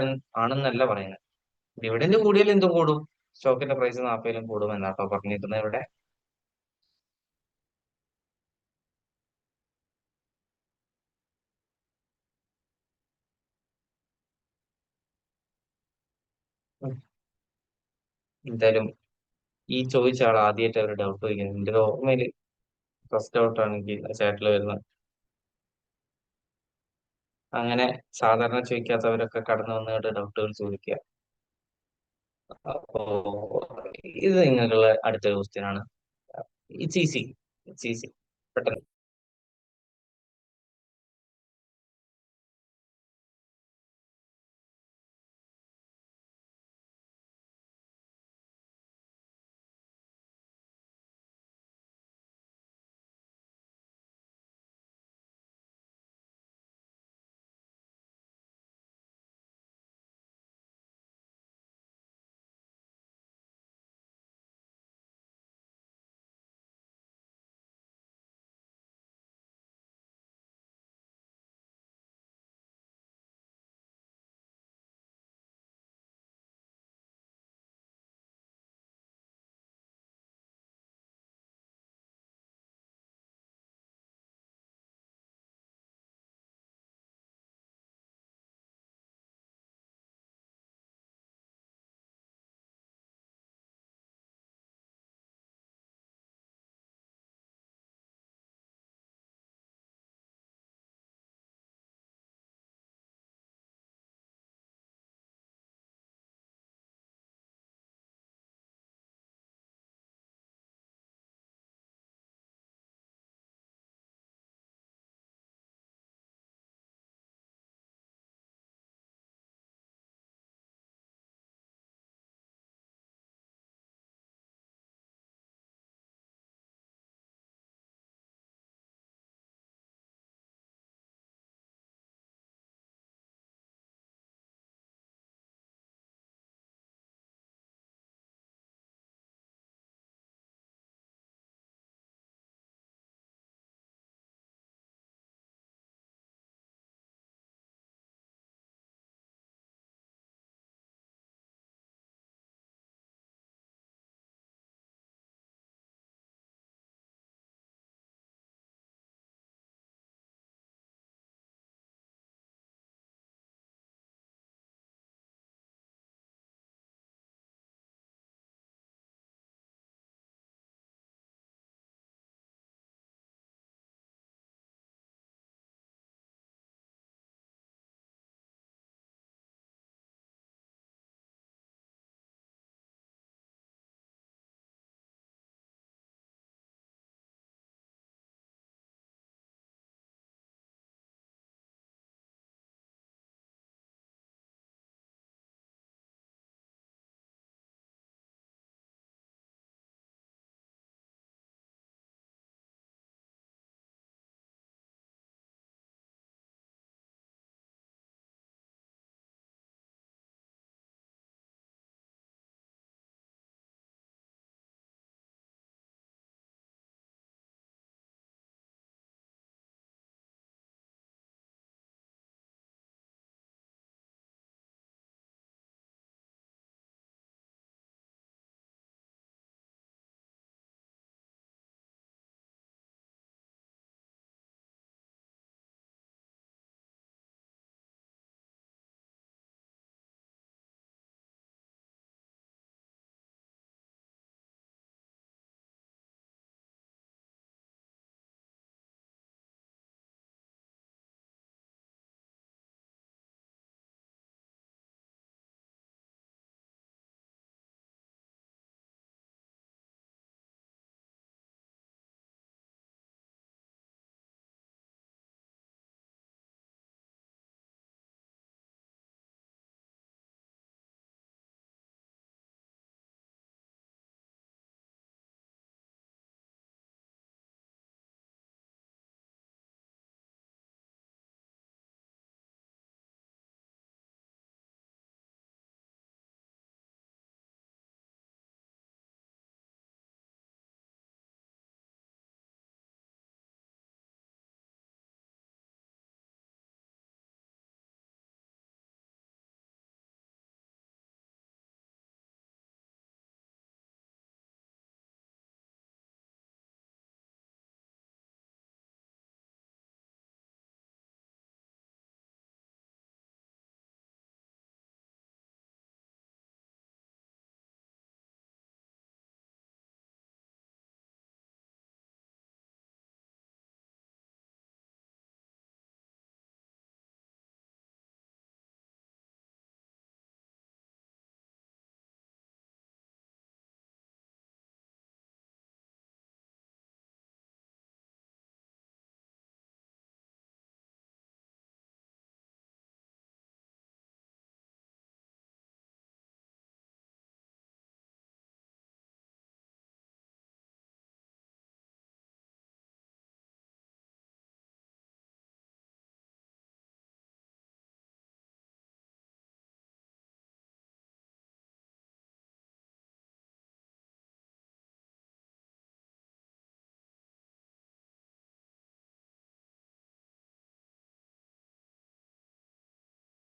ആണെന്നല്ല പറയുന്നത്. ഡിവിഡൻഡ് കൂടിയാൽ എന്തും കൂടും, സ്റ്റോക്കിന്റെ പ്രൈസ് 40ലും കൂടും എന്നാട്ടോ പറഞ്ഞിരിക്കുന്നത് ഇവിടെ. എന്തായാലും ഈ ചോദിച്ച ആൾ ആദ്യമായിട്ട് അവർ ഡൗട്ട് ചോദിക്കുന്നത്. എന്റെ ഒരു ഓർമ്മയില് ഫസ്റ്റ് ഡൗട്ടാണ് എനിക്ക് ചാറ്റിൽ വരുന്നത്. അങ്ങനെ സാധാരണ ചോദിക്കാത്തവരൊക്കെ കടന്നു വന്നിട്ട് ഡൗട്ടുകൾ ചോദിക്കുക. അപ്പോ ഇത് നിങ്ങൾക്കുള്ള അടുത്ത ക്വസ്റ്റ്യൻ ആണ്. ഇറ്റ്സ് ഈസി, പെട്ടെന്ന്.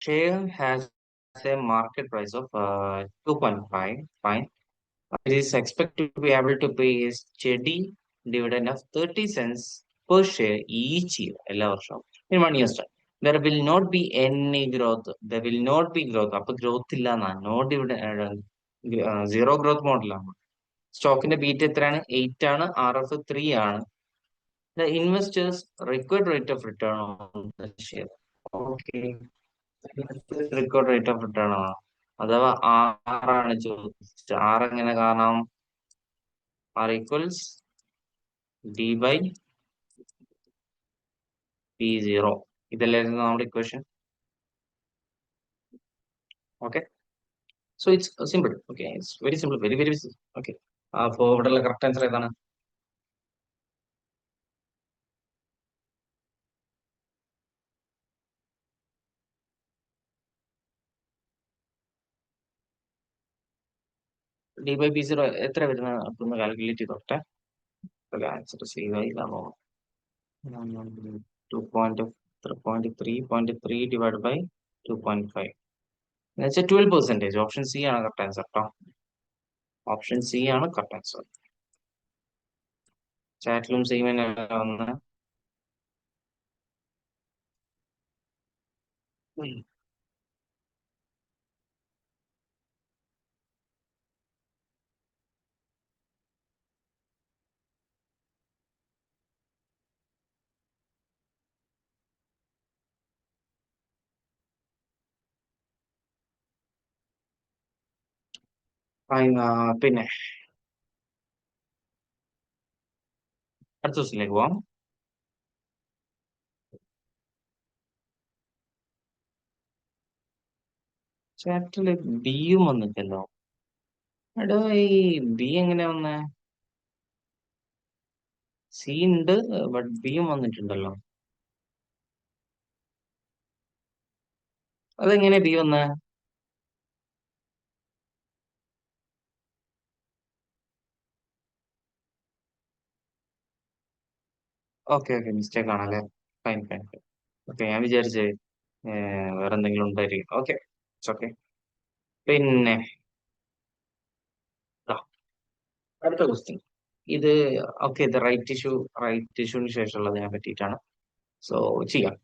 share has a market price of 2.5. Fine. It is expected to be able to pay a steady dividend of 30 cents per share each year. എല്ലാ വർഷവും in 1 year's time. There will not be any growth. There will not be growth. അപ്പൊ growth ഇല്ല എന്നാ. No dividend, zero growth മോഡലാണ്. സ്റ്റോക്കിന്റെ beat എത്രയാണ്? 8 ആണ്. RF 3 ആണ്. The investors required rate of return on the share. Okay. Required rate of return ആണ്. അഥവാ ആറാണ് ചോദിച്ചത്. ആറ് എങ്ങനെ കാണാം? R equals D by P0. ഇതല്ലായിരുന്നു നമ്മുടെ equation. Okay, so it's simple. Okay, it's very simple, very very simple. Okay, അപ്പോൾ ഇവിടെയുള്ള കറക്റ്റ് ആൻസർ ഏതാണ്? D/P0 എത്ര വരുന്നത്? അതൊന്ന് കാൽക്കുലേറ്റ് ചെയ്തോട്ടെ. ആൻസർ സേവ് ആയില്ലാന്നോ? 2.3 ഡിവൈഡ് ബൈ 2.5 എന്നുവെച്ചാൽ 12%. ഓപ്ഷൻ സി ആണ് കറക്റ്റ് ആൻസർ കേട്ടോ. ഓപ്ഷൻ സി ആണ് കറക്റ്റ് ആൻസർ. ചാറ്റിലും സെയിം തന്നെ വന്ന്. പിന്നെ അടുത്ത ദിവസത്തിലേക്ക് പോവാം. ചാറ്റില് ബിയും വന്നിട്ടല്ലോ. എടോ, ഈ ബി എങ്ങനെ വന്നേ? സി ഉണ്ട്, ബട്ട് ബിയും വന്നിട്ടുണ്ടല്ലോ. അതെങ്ങനെ ബി വന്നേ? ഓക്കെ ഓക്കെ, മിസ്റ്റേക്ക് ആണല്ലേ. Fine fine fine. ഓക്കെ, ഞാൻ വിചാരിച്ചേ വേറെ എന്തെങ്കിലും ഉണ്ടായിരിക്കും. Okay, okay. പിന്നെ ദാ, അടുത്ത ക്വസ്റ്റ്യൻ. ഇത് ഓക്കെ, ഇത് റൈറ്റ് ഇഷ്യൂവിന് ശേഷമുള്ളതിനെ പറ്റിയിട്ടാണ്. സോ ചെയ്യാം.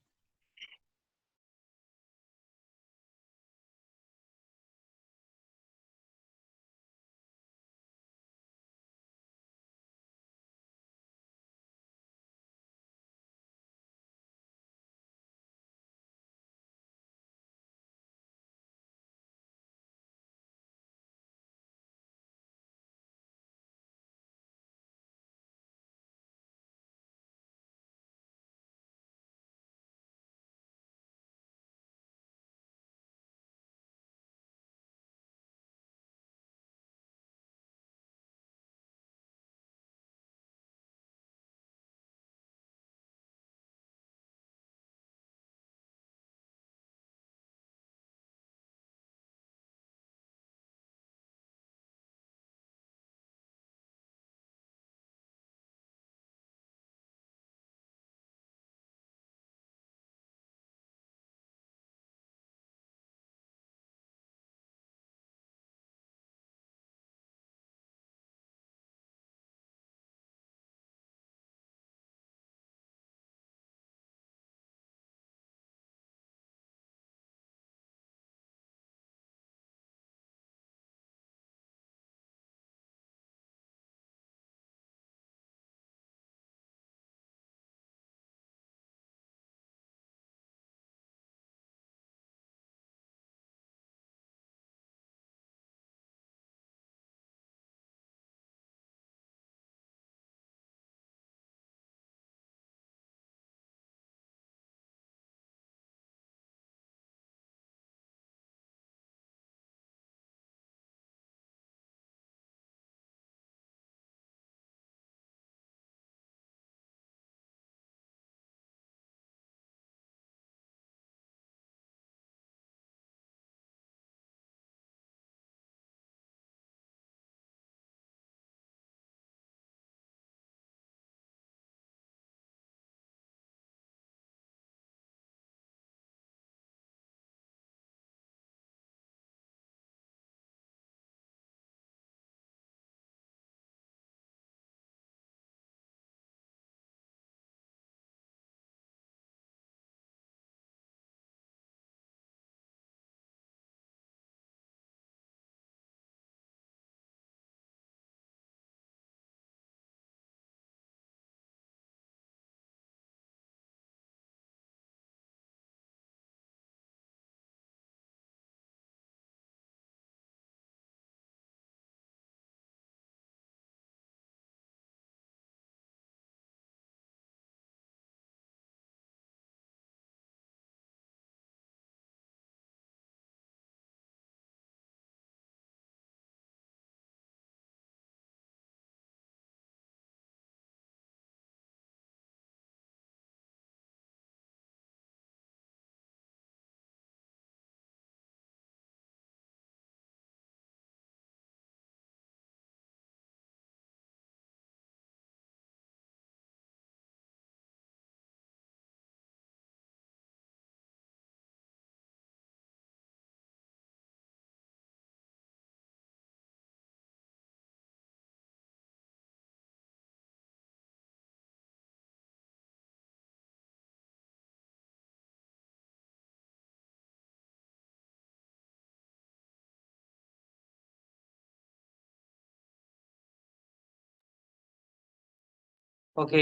ഓക്കെ,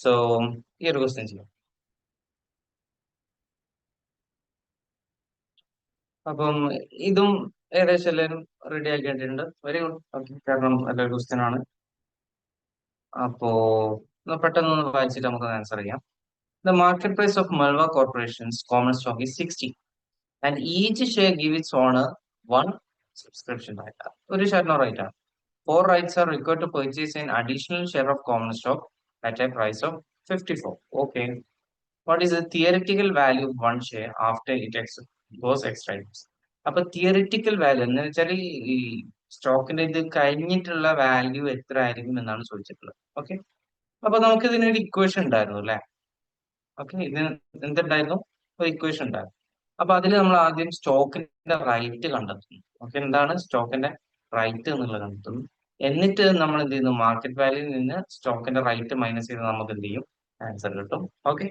സോ ഈ ഒരു ക്വസ്റ്റ്യൻ ചെയ്യാം. അപ്പം ഇതും ഏകദേശം എല്ലാവരും റെഡി ആക്കിയിട്ടുണ്ട്. Very good. ഓക്കെ, കാരണം നല്ലൊരു ക്വസ്റ്റ്യൻ ആണ്. അപ്പോ പെട്ടെന്ന് വായിച്ചിട്ട് നമുക്ക് ആൻസർ ചെയ്യാം. The market price of Malwa Corporation's common stock is 60, and each share gives its owner one subscription right. ഒരു ഷെയറിന് റൈറ്റ് ആണ്. 4 rights are required to purchase an additional share of common stock at a price of 54. Okay. What is the theoretical value of one share after it goes extracts? അപ്പൊ theoretical value എന്ന് വെച്ചാൽ ഈ സ്റ്റോക്കിന്റെ ഇത് കഴിഞ്ഞിട്ടുള്ള value എത്ര ആയിരിക്കും എന്നാണ് ചോദിച്ചിട്ടുള്ളത്. ഓക്കെ, അപ്പൊ നമുക്ക് ഇതിനൊരു ഇക്വേഷൻ ഉണ്ടായിരുന്നു അല്ലെ. ഓക്കെ, ഇതിന് എന്തുണ്ടായിരുന്നു? ഒരു ഇക്വേഷൻ ഉണ്ടായിരുന്നു. അപ്പൊ അതിൽ നമ്മൾ ആദ്യം സ്റ്റോക്കിന്റെ റൈറ്റ് കണ്ടെത്തുന്നു. ഓക്കെ, എന്താണ് സ്റ്റോക്കിന്റെ റൈറ്റ് എന്നുള്ളത് കണ്ടെത്തുന്നു. എന്നിട്ട് നമ്മൾ എന്ത് ചെയ്യുന്നു? മാർക്കറ്റ് വാല്യൂയിൽ നിന്ന് സ്റ്റോക്കിന്റെ റൈറ്റ് മൈനസ് ചെയ്ത് നമുക്ക് എന്ത് ചെയ്യും? ആൻസർ കിട്ടും. ഓക്കെ,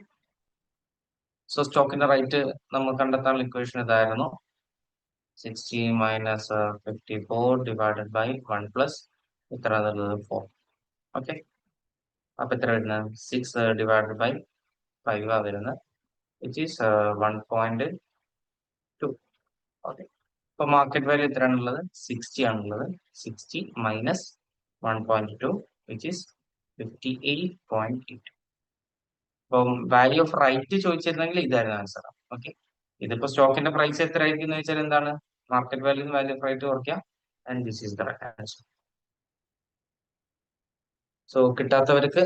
സോ സ്റ്റോക്കിന്റെ റൈറ്റ് നമ്മൾ കണ്ടെത്താനുള്ള ഇക്വേഷൻ ഇതായിരുന്നു. 60 minus 54 divided by 1 plus എത്ര 4. ഓക്കെ, അപ്പൊ എത്ര വരുന്നത്? 6 divided by 5 ആ വരുന്നത്, which is 1.2. ഓക്കെ, അപ്പൊ മാർക്കറ്റ് വാല്യൂ എത്രയാണുള്ളത്? 60 ആണുള്ളത്. 60 minus 1.2, which is 58.8. അപ്പം വാല്യൂ ഓഫ് റൈറ്റ് ചോദിച്ചിരുന്നെങ്കിൽ ഇതായിരുന്നു ആൻസർ. ഓക്കെ, ഇതിപ്പോ സ്റ്റോക്കിന്റെ പ്രൈസ് എത്ര ആയിരിക്കും എന്ന് വെച്ചാൽ എന്താണ്? Market value value of right കുറയ്ക്കാം, and this is the answer. So കിട്ടാത്തവർക്ക്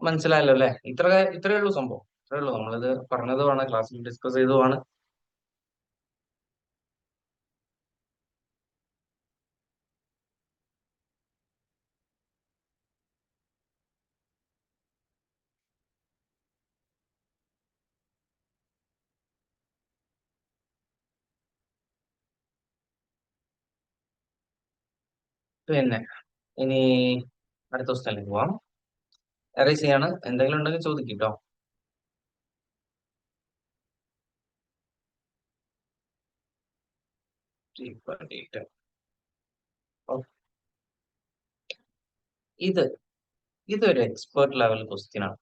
മനസ്സിലായല്ലോ അല്ലെ? ഇത്രയേ ഉള്ളൂ സംഭവം. ഇത്രയേ ഉള്ളൂ. നമ്മളിത് പറഞ്ഞതുമാണ്, ക്ലാസ്സിൽ ഡിസ്കസ് ചെയ്തതുമാണ്. പിന്നെ ഇനി അടുത്ത ദിവസത്തിലേക്ക് പോവാം. എറേസ് ചെയ്യാണ്. എന്തെങ്കിലും ഉണ്ടെങ്കിൽ ചോദിക്കട്ടോ. ഇതൊരു എക്സ്പേർട്ട് ലെവൽ ക്വസ്റ്റ്യൻ ആണ്.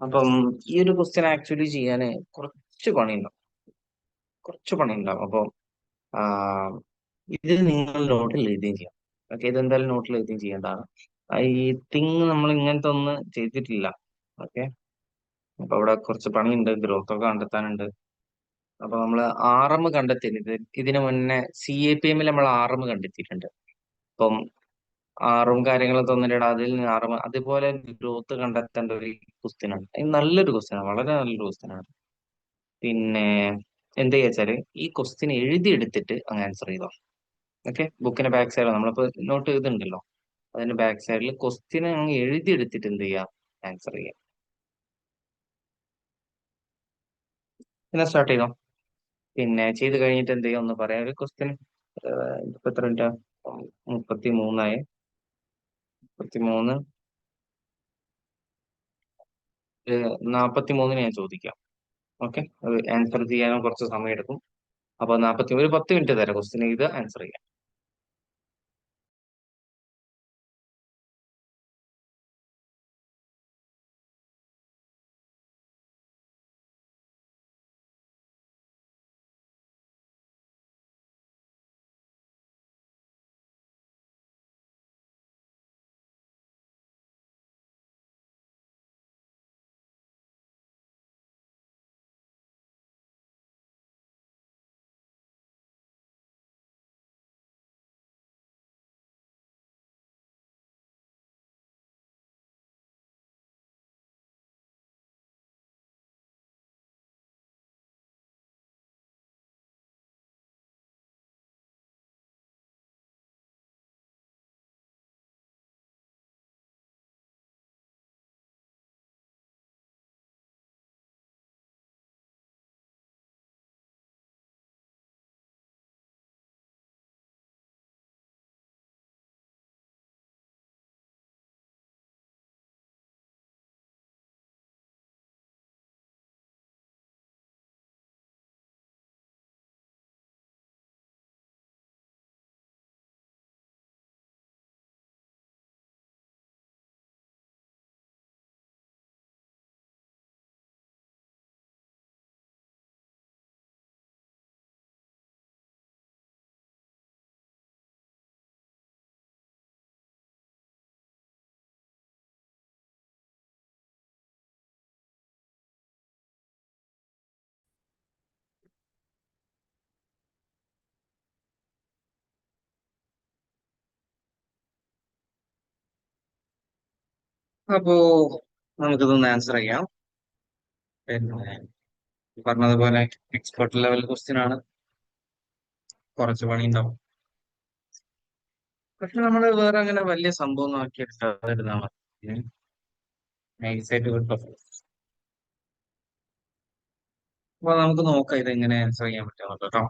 അപ്പം ഈ ഒരു ക്വസ്റ്റ്യൻ ആക്ച്വലി ചെയ്യാൻ കുറച്ച് പണിയുണ്ടാവും. അപ്പം ഇത് നിങ്ങൾ നോട്ടിൽ എഴുതുകയും ചെയ്യാം. ഓക്കെ, ഇതെന്തായാലും നോട്ടിൽ എഴുതുകയും ചെയ്യേണ്ടതാണ്. ഈ തിങ് നമ്മൾ ഇങ്ങനത്തെ ഒന്ന് ചെയ്തിട്ടില്ല. ഓക്കെ, അപ്പൊ ഇവിടെ കുറച്ച് പണിയുണ്ട്, ഗ്രോത്ത് ഒക്കെ കണ്ടെത്താനുണ്ട്. അപ്പൊ നമ്മൾ RM കണ്ടെത്തിയത് ഇതിനു മുന്നേ CAPM നമ്മൾ RM കണ്ടെത്തിയിട്ടുണ്ട്. അപ്പം കാര്യങ്ങളൊക്കെ ഒന്നിടാ, അതിൽ നിന്ന് RM അതുപോലെ ഗ്രോത്ത് കണ്ടെത്തേണ്ട ഒരു ക്വസ്റ്റ്യൻ ആണ്. ഇത് നല്ലൊരു ക്വസ്റ്റ്യൻ ആണ്, വളരെ നല്ലൊരു ക്വസ്റ്റ്യൻ ആണ്. പിന്നെ എന്ത് വെച്ചാല് ഈ ക്വസ്റ്റ്യൻ എഴുതിയെടുത്തിട്ട് അങ്ങ് ആൻസർ ചെയ്തോ. ഓക്കെ, ബുക്കിന്റെ ബാക്ക് സൈഡിൽ നമ്മളിപ്പോ നോട്ട് ചെയ്തിട്ടുണ്ടല്ലോ, അതിന്റെ ബാക്ക് സൈഡിൽ ക്വസ്റ്റ്യൻ അങ്ങ് എഴുതിയെടുത്തിട്ട് എന്ത് ചെയ്യാം? ആൻസർ ചെയ്യാം. പിന്നെ സ്റ്റാർട്ട് ചെയ്തോ. പിന്നെ ചെയ്ത് കഴിഞ്ഞിട്ട് എന്ത് ചെയ്യാം ഒന്ന് പറയാം. ഒരു ക്വസ്റ്റ്യൻ ഇപ്പൊ എത്ര മിനിറ്റാ? 33 43 ഞാൻ ചോദിക്കാം. ഓക്കെ, അത് ആൻസർ ചെയ്യാനും കുറച്ച് സമയം എടുക്കും. അപ്പൊ ഒരു 10 മിനിറ്റ് തരാം ക്വസ്റ്റ്യൻ ചെയ്ത് ആൻസർ ചെയ്യാം. അപ്പോ നമുക്കിതൊന്ന് ആൻസർ ചെയ്യാം. പിന്നെ പറഞ്ഞതുപോലെ എക്സ്പെർട്ട് ലെവൽ ക്വസ്റ്റ്യൻ ആണ്, കുറച്ച് പണി ഉണ്ടാവും. പക്ഷെ നമ്മൾ വേറെ അങ്ങനെ വലിയ സംഭവം ആക്കി എടുക്കാതിരുന്നാൽ മതി. നൈസായിട്ട് കിട്ടും. അപ്പൊ നമുക്ക് നോക്കാം ഇത് എങ്ങനെ ആൻസർ ചെയ്യാൻ പറ്റും കേട്ടോ.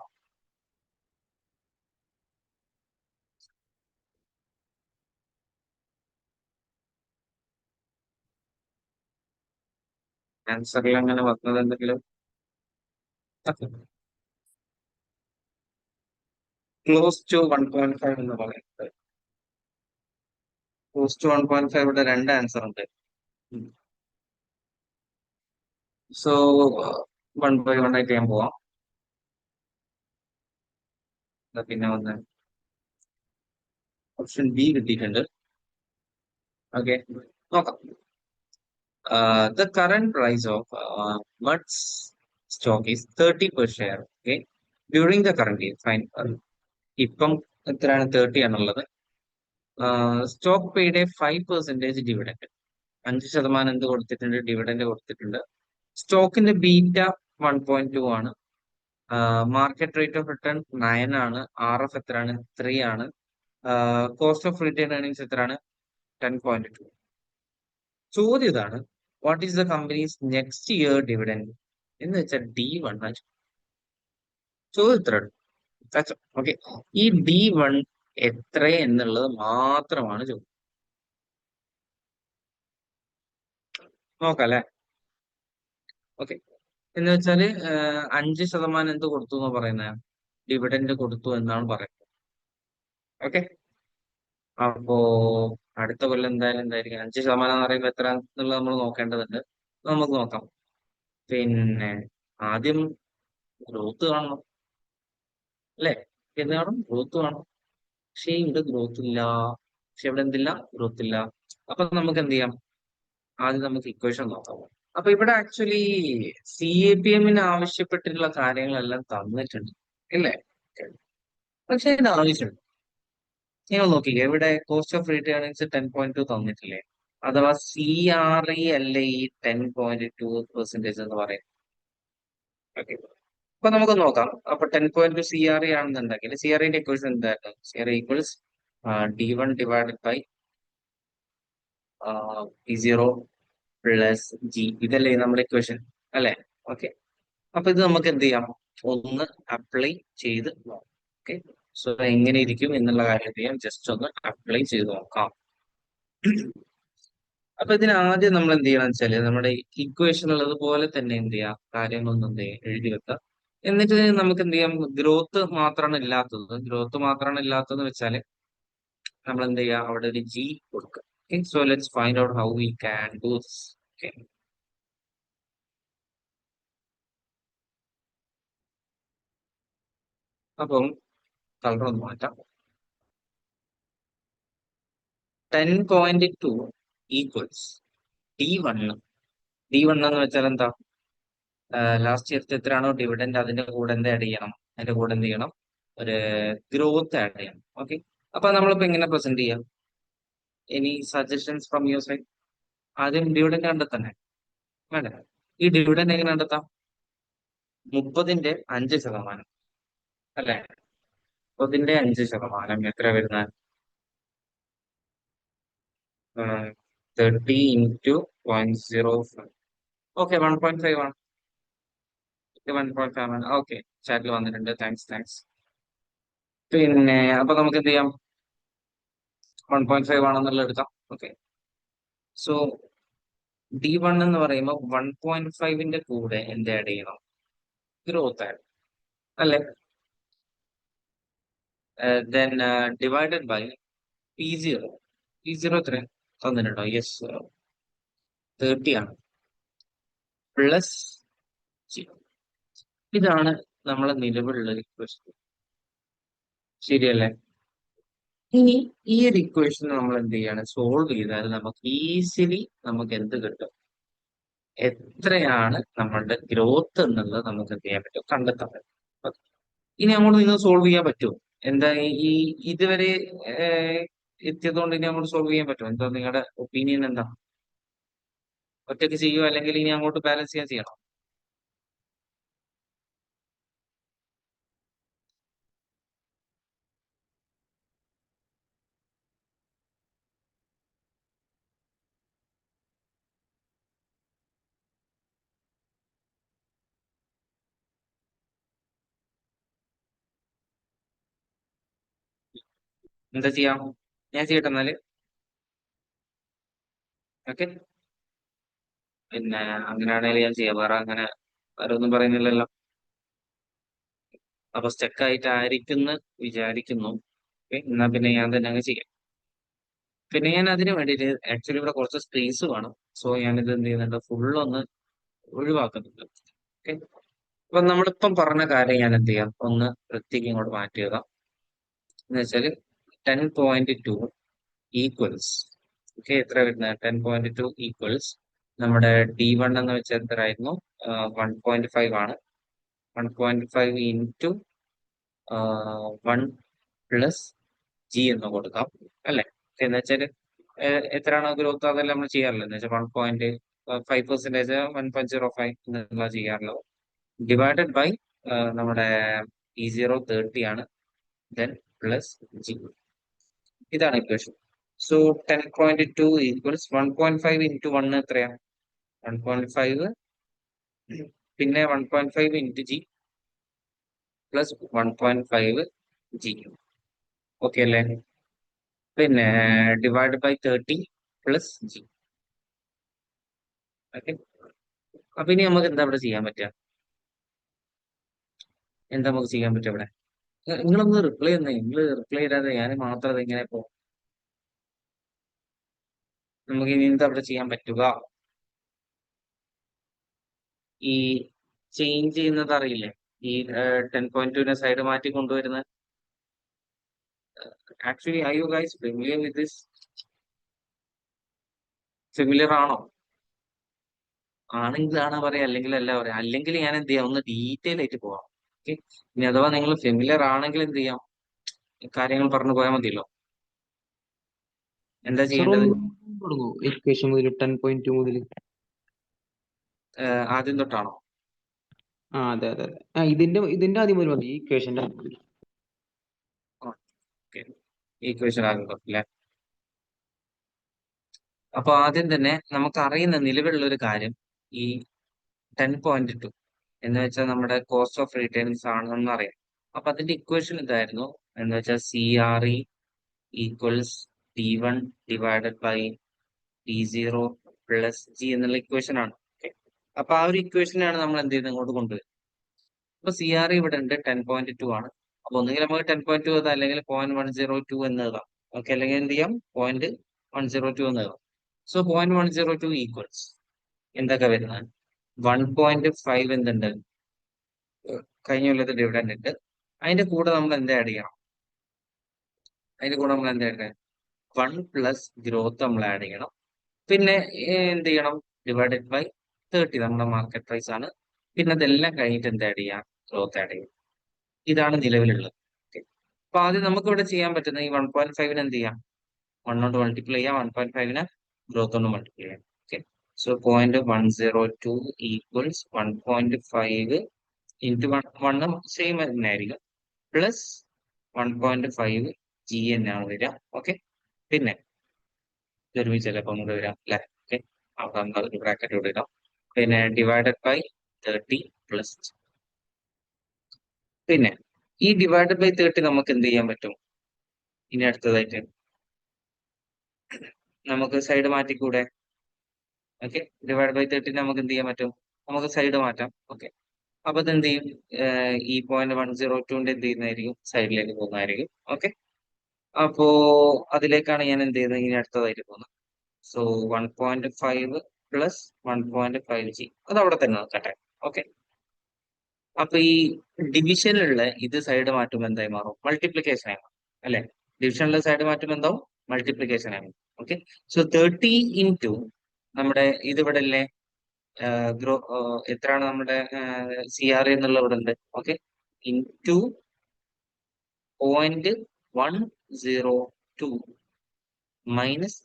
ആൻസറിൽ അങ്ങനെ വന്നത് എന്തെങ്കിലും ക്ലോസ് ടു 1.5 എന്ന് പറയുന്നത്. ക്ലോസ് ടു 1.5 ഇവിടെ രണ്ട് ആൻസർ ഉണ്ട്. സോ 1/1 ആയിട്ട് ഞാൻ പോവാം. പിന്നെ വന്ന് ഓപ്ഷൻ ബി കിട്ടിയിട്ടുണ്ട്. ഓക്കെ, നോക്കാം. The current price of Mutt's stock is 30 per share. Okay, during the current year. Fine. ഇപ്പം എത്രയാണ്? 30 ആണുള്ളത്. Stock paid 5% dividend. 5% എന്ത് കൊടുത്തിട്ടുണ്ട്? ഡിവിഡൻഡ് കൊടുത്തിട്ടുണ്ട്. സ്റ്റോക്കിന്റെ ബീറ്റ 1.2 ആണ്. മാർക്കറ്റ് റേറ്റ് ഓഫ് റിട്ടേൺ 9 ആണ്. RF എത്രയാണ്? 3 ആണ്. കോസ്റ്റ് ഓഫ് റിട്ടേൺ ഏർണിങ്സ് എത്രയാണ്? 10.2. ചോദ്യം ഇതാണ്, what is the companies next year dividend എന്ന് വെച്ചാൽ D1 ആണ് ചോദ്യം. ഇത്ര ഓക്കെ, ഈ D1 എത്ര എന്നുള്ളത് മാത്രമാണ് ചോദ്യം. നോക്കാം അല്ലെ. ഓക്കെ, എന്ന് വെച്ചാല് 5% എന്ത് കൊടുത്തു എന്ന് പറയുന്നത്? ഡിവിഡൻഡ് കൊടുത്തു എന്നാണ് പറയുന്നത്. ഓക്കെ, അപ്പോ അടുത്ത കൊല്ലം എന്തായാലും എന്തായിരിക്കും? 5% എന്ന് പറയുമ്പോൾ എത്ര എന്നുള്ളത് നമ്മൾ നോക്കേണ്ടതുണ്ട്. നമുക്ക് നോക്കാം. പിന്നെ ആദ്യം ഗ്രോത്ത് കാണണം അല്ലെ? എന്ത് കാണും? ഗ്രോത്ത് കാണും. പക്ഷേ ഇവിടെ ഗ്രോത്ത് ഇല്ല. പക്ഷെ ഇവിടെ എന്തില്ല? ഗ്രോത്ത് ഇല്ല. അപ്പൊ നമുക്ക് എന്ത് ചെയ്യാം? ആദ്യം നമുക്ക് ഇക്വേഷൻ നോക്കാം. അപ്പൊ ഇവിടെ ആക്ച്വലി CAPM-ന് ആവശ്യപ്പെട്ടിട്ടുള്ള കാര്യങ്ങളെല്ലാം തന്നിട്ടുണ്ട് ഇല്ലേ? പക്ഷെ ഇതിന് ആവശ്യമുണ്ട്. നിങ്ങൾ നോക്കിക്കേ, ഇവിടെ കോസ്റ്റ് ഓഫ് റിട്ടേണിങ്സ് 10.2 തന്നിട്ടില്ലേ? അഥവാ CRE അല്ലേ ഈ 10.2% എന്ന് പറയും. ഓക്കെ, അപ്പൊ നമുക്ക് നോക്കാം. അപ്പൊ 10.2 CRE ആണെന്നുണ്ടെങ്കിൽ CREന്റെ ഇക്വേഷൻ എന്തായിരുന്നു? CRE equals D1 divided by P0 plus G. ഇതല്ലേ നമ്മുടെ ഇക്വേഷൻ അല്ലെ? ഓക്കെ, അപ്പൊ ഇത് നമുക്ക് എന്ത് ചെയ്യാം? ഒന്ന് അപ്ലൈ ചെയ്ത് നോക്കാം. ഓക്കെ, സോ എങ്ങനെ ഇരിക്കും എന്നുള്ള കാര്യം ചെയ്യാം. ജസ്റ്റ് ഒന്ന് അപ്ലൈ ചെയ്ത് നോക്കാം. അപ്പൊ ഇതിന് ആദ്യം നമ്മൾ എന്ത് ചെയ്യണം വെച്ചാല് നമ്മുടെ ഇക്വേഷൻ ഉള്ളതുപോലെ തന്നെ എന്ത് ചെയ്യാം? കാര്യങ്ങളൊന്നും എന്ത് ചെയ്യാം? എഴുതി വെക്കാം. എന്നിട്ട് നമുക്ക് എന്ത് ചെയ്യാം? ഗ്രോത്ത് മാത്രമാണ് ഇല്ലാത്തതെന്ന് വെച്ചാല് നമ്മൾ എന്ത് ചെയ്യാം? അവിടെ ഒരു G കൊടുക്കുക. Okay, so let's find out how we can do this. Okay. അപ്പം കളർ ഒന്ന് മാറ്റാം. 10.2 ഈക്വൽസ് D1. D1 എന്ന് വെച്ചാൽ എന്താ? ലാസ്റ്റ് ഇയർത്തെ എത്രയാണോ ഡിവിഡൻഡ് അതിന്റെ കൂടെ എന്ത് ആഡ് ചെയ്യണം? അതിന്റെ കൂടെ എന്ത് ചെയ്യണം? ഒരു ഗ്രോത്ത് ആഡ് ചെയ്യണം. ഓക്കെ, അപ്പൊ നമ്മളിപ്പോ എങ്ങനെ പ്രസന്റ് ചെയ്യാം? Any suggestions from your side? ആദ്യം ഡിവിഡൻഡ് കണ്ടെത്തന്നെ വേണ്ടേ? ഈ ഡിവിഡൻഡ് എങ്ങനെ കണ്ടെത്താം? 30ന്റെ 5% അല്ലെ? 30ന്റെ 5% എത്ര വരുന്ന? 30 into 0.05. ഓക്കെ, 1.5 ആണ്. 1.5 ആണ്. ഓക്കെ, ചാറ്റിൽ വന്നിട്ടുണ്ട്. താങ്ക്സ്. പിന്നെ അപ്പൊ നമുക്ക് എന്ത് ചെയ്യാം? 1.5 ആണെന്നുള്ള എടുക്കാം. ഓക്കെ, സോ D1 എന്ന് പറയുമ്പോൾ 1.5ന്റെ കൂടെ എന്ത് ആഡ് ചെയ്യണം? ഗ്രോത്ത് ആഡ് അല്ലെ? Then divided by P0. എത്ര തന്നിട്ടുണ്ടോ? യെസ്, 30 ആണ്. പ്ലസ് ഇതാണ് നമ്മളെ നിലവിലുള്ള ഇക്വേഷൻ. ശരിയല്ലേ? ഇനി ഈ ഒരു ഇക്വേഷൻ നമ്മൾ എന്ത് ചെയ്യാണ്? സോൾവ് ചെയ്താൽ നമുക്ക് ഈസിലി നമുക്ക് എന്ത് കിട്ടും? എത്രയാണ് നമ്മളുടെ ഗ്രോത്ത് എന്നുള്ളത് നമുക്ക് എന്ത് ചെയ്യാൻ പറ്റും? കണ്ടെത്താൻ പറ്റും. Okay. ഇനി അങ്ങോട്ട് നിങ്ങൾ സോൾവ് ചെയ്യാൻ പറ്റുമോ? എന്താ ഈ ഇതുവരെ എത്തിയതുകൊണ്ട് ഇനി അങ്ങോട്ട് സോൾവ് ചെയ്യാൻ പറ്റുമോ? എന്താ നിങ്ങളുടെ ഒപ്പീനിയൻ? എന്താ ഒറ്റയ്ക്ക് ചെയ്യുമോ അല്ലെങ്കിൽ ഇനി അങ്ങോട്ട് ബാലൻസ് ചെയ്യാൻ ചെയ്യണം? എന്താ ചെയ്യാം? ഞാൻ ചെയ്യട്ടെ എന്നാല്. ഓക്കെ, പിന്നെ അങ്ങനെയാണെങ്കിൽ ഞാൻ ചെയ്യാം. വേറെ ഒന്നും പറയുന്നില്ലല്ലോ. അപ്പൊ സ്റ്റക്ക് ആയിട്ടായിരിക്കും വിചാരിക്കുന്നു. ഓക്കെ, എന്നാ പിന്നെ ഞാൻ തന്നെ അങ്ങ് ചെയ്യാം. പിന്നെ ഞാൻ അതിന് വേണ്ടിയിട്ട് ആക്ച്വലി ഇവിടെ കുറച്ച് സ്പേസ് വേണം. സോ ഞാനിത് എന്ത് ചെയ്യുന്നുണ്ട്, ഫുള്ളൊന്ന് ഒഴിവാക്കുന്നുണ്ട്. ഓക്കെ, അപ്പൊ നമ്മളിപ്പം പറഞ്ഞ കാര്യം ഞാൻ എന്ത് ചെയ്യാം, ഒന്ന് വൃത്തിക്ക് ഇങ്ങോട്ട് മാറ്റിയത എന്ന് വെച്ചാല് 10.2 ഈക്വൽസ്. ഓക്കെ, എത്ര വരുന്നത്? 10.2 ഈക്വൽസ് നമ്മുടെ D1 എന്ന് വെച്ചാൽ എത്രയായിരുന്നു? 1.5 ആണ്. 1.5 ഇൻറ്റു 1 പ്ലസ് ജി എന്ന് കൊടുക്കാം അല്ലെ? എന്ന് വെച്ചാൽ എത്രയാണോ ഗ്രോത്ത് അതെല്ലാം നമ്മൾ ചെയ്യാറില്ല. എന്ന് വെച്ചാൽ 1.5% 1.05 എന്നുള്ള ചെയ്യാറുള്ളത്. ഡിവൈഡഡ് ബൈ നമ്മുടെ E0 30 ആണ്. Then plus G. ഇതാണ് ഇക്വേഷൻ. സോ 10.2 ഈക്വൽസ് 1.5 ഇൻറ്റു 1 എത്രയാ? 1.5 പിന്നെ 1.5 into G plus 1.5 G. Okay അല്ലേ? പിന്നെ divide by 30 plus G. Okay, അപ്പൊ ഇനി നമുക്ക് എന്താ ഇവിടെ ചെയ്യാൻ പറ്റുക? എന്താ നമുക്ക് ചെയ്യാൻ പറ്റുക ഇവിടെ? നിങ്ങളൊന്ന് റിപ്ലൈ ചെയ്യുന്നേ. നിങ്ങൾ റിപ്ലൈ ചെയ്താതെ ഞാൻ മാത്രം ഇങ്ങനെ പോ. നമുക്ക് ഇനി എന്താ ഇവിടെ ചെയ്യാൻ പറ്റുക? ഈ ചേഞ്ച് ചെയ്യുന്നത് അറിയില്ലേ? ഈ 10.2 സൈഡ് മാറ്റി കൊണ്ടുവരുന്നത്. Actually I you guys familiar with this? Familiar ആണോ? ആണെങ്കിലാണ് പറയാം, അല്ലെങ്കിൽ അല്ല പറയാം. അല്ലെങ്കിൽ ഞാൻ എന്ത് ചെയ്യാം, ഒന്ന് ഡീറ്റെയിൽ ആയിട്ട് പോവാം. ഓക്കെ, ഇനി അഥവാ നിങ്ങൾ ഫെമിലിയർ ആണെങ്കിൽ എന്ത് ചെയ്യാം, കാര്യങ്ങൾ പറഞ്ഞു പോയാൽ മതിയല്ലോ. എന്താ സർ ചെയ്യേണ്ടത്? ഒന്ന് തുടങ്ങൂ ഇക്വേഷൻ മുതൽ 10.2 മുതൽ. ആദ്യം തൊട്ടാണോ? അതെ അതെ അതെ. ഇതിന്റെ ആദ്യം മുതൽ മതി, ഈ ഇക്വേഷന്റെ. ഓക്കെ, ഈക്വേഷൻ ആദ്യം തൊട്ടല്ലേ? അപ്പൊ ആദ്യം തന്നെ നമുക്ക് അറിയുന്ന നിലവിലുള്ള ഒരു കാര്യം, ഈ 10.2 എന്ന് വെച്ചാൽ നമ്മുടെ കോസ്റ്റ് ഓഫ് റിട്ടേൺസ് ആണെന്ന് അറിയാം. അപ്പൊ അതിന്റെ ഇക്വേഷൻ ഇതായിരുന്നു, എന്ന് വെച്ചാൽ CRE equals D1 divided by D0 plus G എന്നുള്ള ഇക്വേഷൻ ആണ്. ഓക്കെ, അപ്പൊ ആ ഒരു ഇക്വേഷനാണ് നമ്മൾ എന്ത് ചെയ്യുന്നത്, ഇങ്ങോട്ട് കൊണ്ടുവരുന്നത്. അപ്പൊ CRE ഇവിടെ ഉണ്ട് 10.2 ആണ്. അപ്പൊ ഒന്നുകിൽ നമുക്ക് 10.2 എഴുതാം, അല്ലെങ്കിൽ 0.102 എന്ന് എഴുതാം. ഓക്കെ, അല്ലെങ്കിൽ എന്ത് ചെയ്യാം, 0.102 എന്ന് എഴുതാം. സോ 0.102 ഈക്വൽസ് എന്തൊക്കെ വരുന്നത്? 1.5 എന്തുണ്ട്, കഴിഞ്ഞ കൊല്ലത്തെ ഡിവിഡൻഡ് ഉണ്ട്. അതിന്റെ കൂടെ നമ്മൾ എന്താ ആഡ് ചെയ്യണം? അതിന്റെ കൂടെ നമ്മൾ എന്താ ആഡ് ചെയ്യണം? 1 പ്ലസ് ഗ്രോത്ത് നമ്മൾ ആഡ് ചെയ്യണം. പിന്നെ എന്ത് ചെയ്യണം? ഡിവൈഡഡ് ബൈ 30 നമ്മുടെ മാർക്കറ്റ് പ്രൈസ് ആണ്. പിന്നെ അതെല്ലാം കഴിഞ്ഞിട്ട് എന്താ ആഡ് ചെയ്യാം? ഗ്രോത്ത് ആഡ് ചെയ്യും. ഇതാണ് നിലവിലുള്ളത്. ഓക്കെ, അപ്പൊ ആദ്യം നമുക്ക് ഇവിടെ ചെയ്യാൻ പറ്റുന്ന ഈ 1.5 എന്ത് ചെയ്യാം? 1 കൊണ്ട് മൾട്ടിപ്ലൈ ചെയ്യാം. 1.5 ഗ്രോത്ത് കൊണ്ട് മൾട്ടിപ്ലൈ ചെയ്യാം. Okay, so 0.102 equals 1.5 into 1 same തന്നെ ആയിരിക്കും, പ്ലസ് 1.5 ജി എന്നാണ് വരിക. ഓക്കെ, പിന്നെ ഒരുമിച്ചല്ലേ അപ്പൊ അങ്ങോട്ട് വരാം അല്ലെ? ഓക്കെ, അപ്പൊ നമ്മൾ ഒരു ബ്രാക്കറ്റ് ഇടാം. പിന്നെ ഡിവൈഡഡ് ബൈ 30 പ്ലസ്. പിന്നെ ഈ ഡിവൈഡഡ് ബൈ 30 നമുക്ക് എന്ത് ചെയ്യാൻ പറ്റും? ഇനി അടുത്തതായിട്ട് നമുക്ക് സൈഡ് മാറ്റിക്കൂടെ? ഓക്കെ, ഡിവൈഡ് ബൈ 30 നമുക്ക് എന്ത് ചെയ്യാൻ പറ്റും? നമുക്ക് സൈഡ് മാറ്റാം. ഓക്കെ, അപ്പൊ ഇത് എന്ത് ചെയ്യും? ഈ 0.102 എന്ത് ചെയ്യുന്നതായിരിക്കും? സൈഡിലേക്ക് പോകുന്നതായിരിക്കും. ഓക്കെ, അപ്പോ അതിലേക്കാണ് ഞാൻ എന്ത് ചെയ്യുന്നത്, ഇനി അടുത്തതായിട്ട് പോകുന്നത്. സോ 1.5 പ്ലസ് 1.5 ജി അത് അവിടെ തന്നെ നിൽക്കട്ടെ. ഓക്കെ, അപ്പൊ ഈ ഡിവിഷനിലുള്ള ഇത് സൈഡ് മാറ്റുമ്പോൾ എന്തായി മാറും? മൾട്ടിപ്ലിക്കേഷൻ ആയി മാറും അല്ലെ? ഡിവിഷനിലുള്ള സൈഡ് മാറ്റുമ്പോൾ എന്താവും? മൾട്ടിപ്ലിക്കേഷൻ ആയി. ഓക്കെ, സോ 30 ഇൻറ്റു നമ്മുടെ ഇതിവിടെ അല്ലേ, എത്രയാണ് നമ്മുടെ CRE എന്നുള്ള ഇവിടെ ഉണ്ട്. Okay, into 0.102 minus.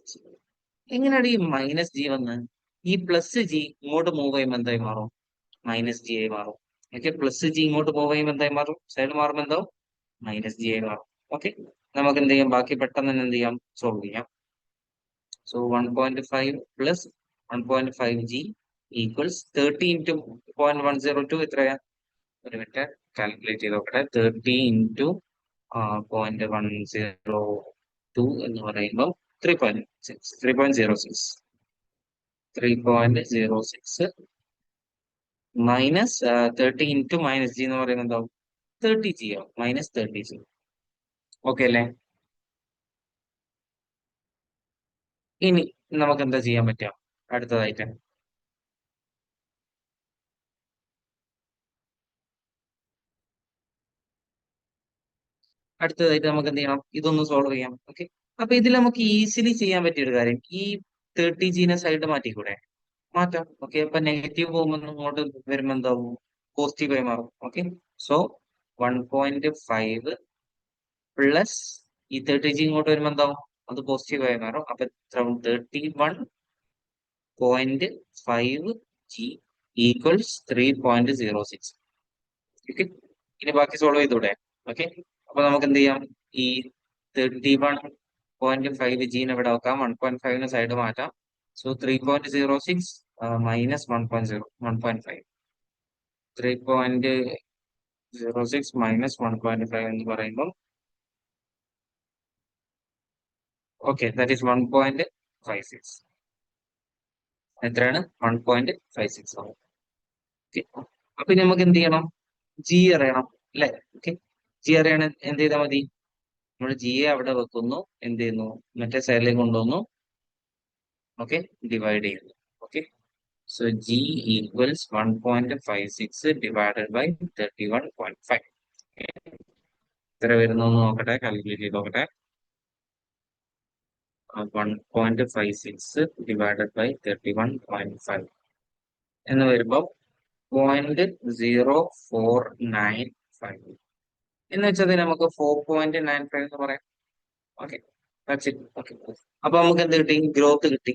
എങ്ങനെയാണ് ഈ മൈനസ് ജി വന്നത്? ഈ പ്ലസ് ജി ഇങ്ങോട്ട് മൂവ് ചെയ്യുമ്പോൾ എന്തായി മാറും? മൈനസ് ജി ആയി മാറും. ഓക്കെ, പ്ലസ് ജി ഇങ്ങോട്ട് മൂവ് ചെയ്യുമ്പോൾ എന്തായി മാറും? സൈഡ് മാറുമ്പോൾ എന്താവും? മൈനസ് ജി ആയി മാറും. ഓക്കെ, നമുക്ക് എന്ത് ചെയ്യാം? ബാക്കി പെട്ടെന്ന് തന്നെ എന്ത് ചെയ്യാം? സോൾവ് ചെയ്യാം. So 1.5 plus 1.5g equals 30 into 0.102 എത്രയാ? ഒരു മിനിറ്റ് കാൽക്കുലേറ്റ് ചെയ്ത് നോക്കട്ടെ. 30 ഇൻറ്റു 0.102 എന്ന് പറയുമ്പോൾ 3.6 3.06 3.06 മൈനസ് 30 ഇൻറ്റു മൈനസ് ജി എന്ന് പറയുന്നത് എന്താവും? 30g ആവും. Minus 30g. ഓക്കെ അല്ലേ? ഇനി നമുക്ക് എന്താ ചെയ്യാൻ പറ്റുക അടുത്തതായിട്ട്? അടുത്തതായിട്ട് നമുക്ക് എന്ത് ചെയ്യണം? ഇതൊന്ന് സോൾവ് ചെയ്യാം. ഓക്കെ, അപ്പൊ ഇതിൽ നമുക്ക് ഈസിലി ചെയ്യാൻ പറ്റിയ ഒരു കാര്യം, ഈ 30gനെ സൈഡ് മാറ്റിക്കൂടെ? മാറ്റാം. ഓക്കെ, അപ്പൊ നെഗറ്റീവ് പോകുമ്പോൾ ഇങ്ങോട്ട് വരുമ്പോൾ എന്താവും? പോസിറ്റീവ് ആയി മാറും. ഓക്കെ, സോ 1.5 പ്ലസ് ഈ 30g ഇങ്ങോട്ട് വരുമ്പോൾ എന്താവും? അത് പോസിറ്റീവ് ആയി മാറും. അപ്പൊ 31.5g ഈക്വൽസ് 3.06. ഓക്കെ, ഇനി ബാക്കി സോൾവ് ചെയ്തൂടെ? ഓക്കെ, അപ്പൊ നമുക്ക് എന്ത് ചെയ്യാം? ഈ 31.5g ഇവിടെ വെക്കാം, 1.5 സൈഡ് മാറ്റാം. സോ 3.06 മൈനസ് 1.5 3.06 മൈനസ് 1.5 എന്ന് പറയുമ്പോൾ ഓക്കെ, ദാറ്റ് ഈസ് 1.56. എത്രയാണ്? 1.56 ആവും. ഓക്കെ, അപ്പൊ ഇനി നമുക്ക് എന്ത് ചെയ്യണം? ജി അറിയണം അല്ലെ? ഓക്കെ, ജി അറിയണ എന്ത് ചെയ്താൽ മതി? നമ്മൾ ജിയെ അവിടെ വെക്കുന്നു, എന്ത് ചെയ്യുന്നു? മറ്റേ സൈഡിലേക്ക് കൊണ്ടുവന്നു. ഓക്കെ, ഡിവൈഡ് ചെയ്യുന്നു. Okay, so G equals 1.56 divided by 31.5. എത്ര വരുന്നു എന്ന് നോക്കട്ടെ, കാൽക്കുലേറ്റ് ചെയ്ത് നോക്കട്ടെ. 1.56 ഡിവൈഡഡ് ബൈ 31.5 എന്ന് വരുമ്പോൾ 0.0495 എന്ന് വെച്ചാൽ നമുക്ക് 4.95 എന്ന് പറയാം. ഓക്കെ, ഓക്കെ, അപ്പൊ നമുക്ക് എന്ത് കിട്ടി? ഗ്രോത്ത് കിട്ടി.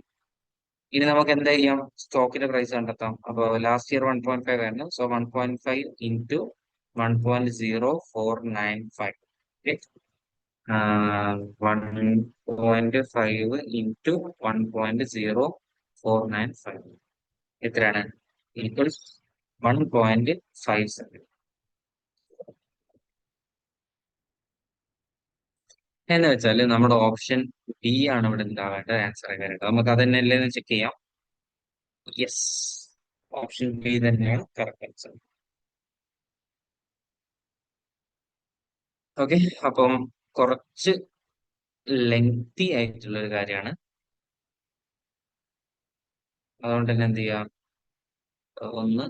ഇനി നമുക്ക് എന്താ ചെയ്യാം? സ്റ്റോക്കിന്റെ പ്രൈസ് കണ്ടെത്താം. അപ്പൊ ലാസ്റ്റ് ഇയർ 1.5 ആയിരുന്നു. So 1.5 into 1.0495. 1.5 ഇൻറ്റു 1.0495 എത്രയാണ്? ഈക്വൽസ് 1.57. എന്ന് വെച്ചാൽ നമ്മുടെ ഓപ്ഷൻ ബി ആണ് ഇവിടെ ഉണ്ടാവേണ്ട ആൻസർ ആയിട്ട്. നമുക്ക് അത് തന്നെ അല്ലേ ചെക്ക് ചെയ്യാം. യെസ്, ഓപ്ഷൻ ബി തന്നെയാണ് കറക്റ്റ് ആൻസർ. ഓക്കെ, അപ്പം കുറച്ച് ലെങ്തി ആയിട്ടുള്ള ഒരു കാര്യമാണ്. അതുകൊണ്ട് തന്നെ എന്ത് ചെയ്യാം? ഒന്ന്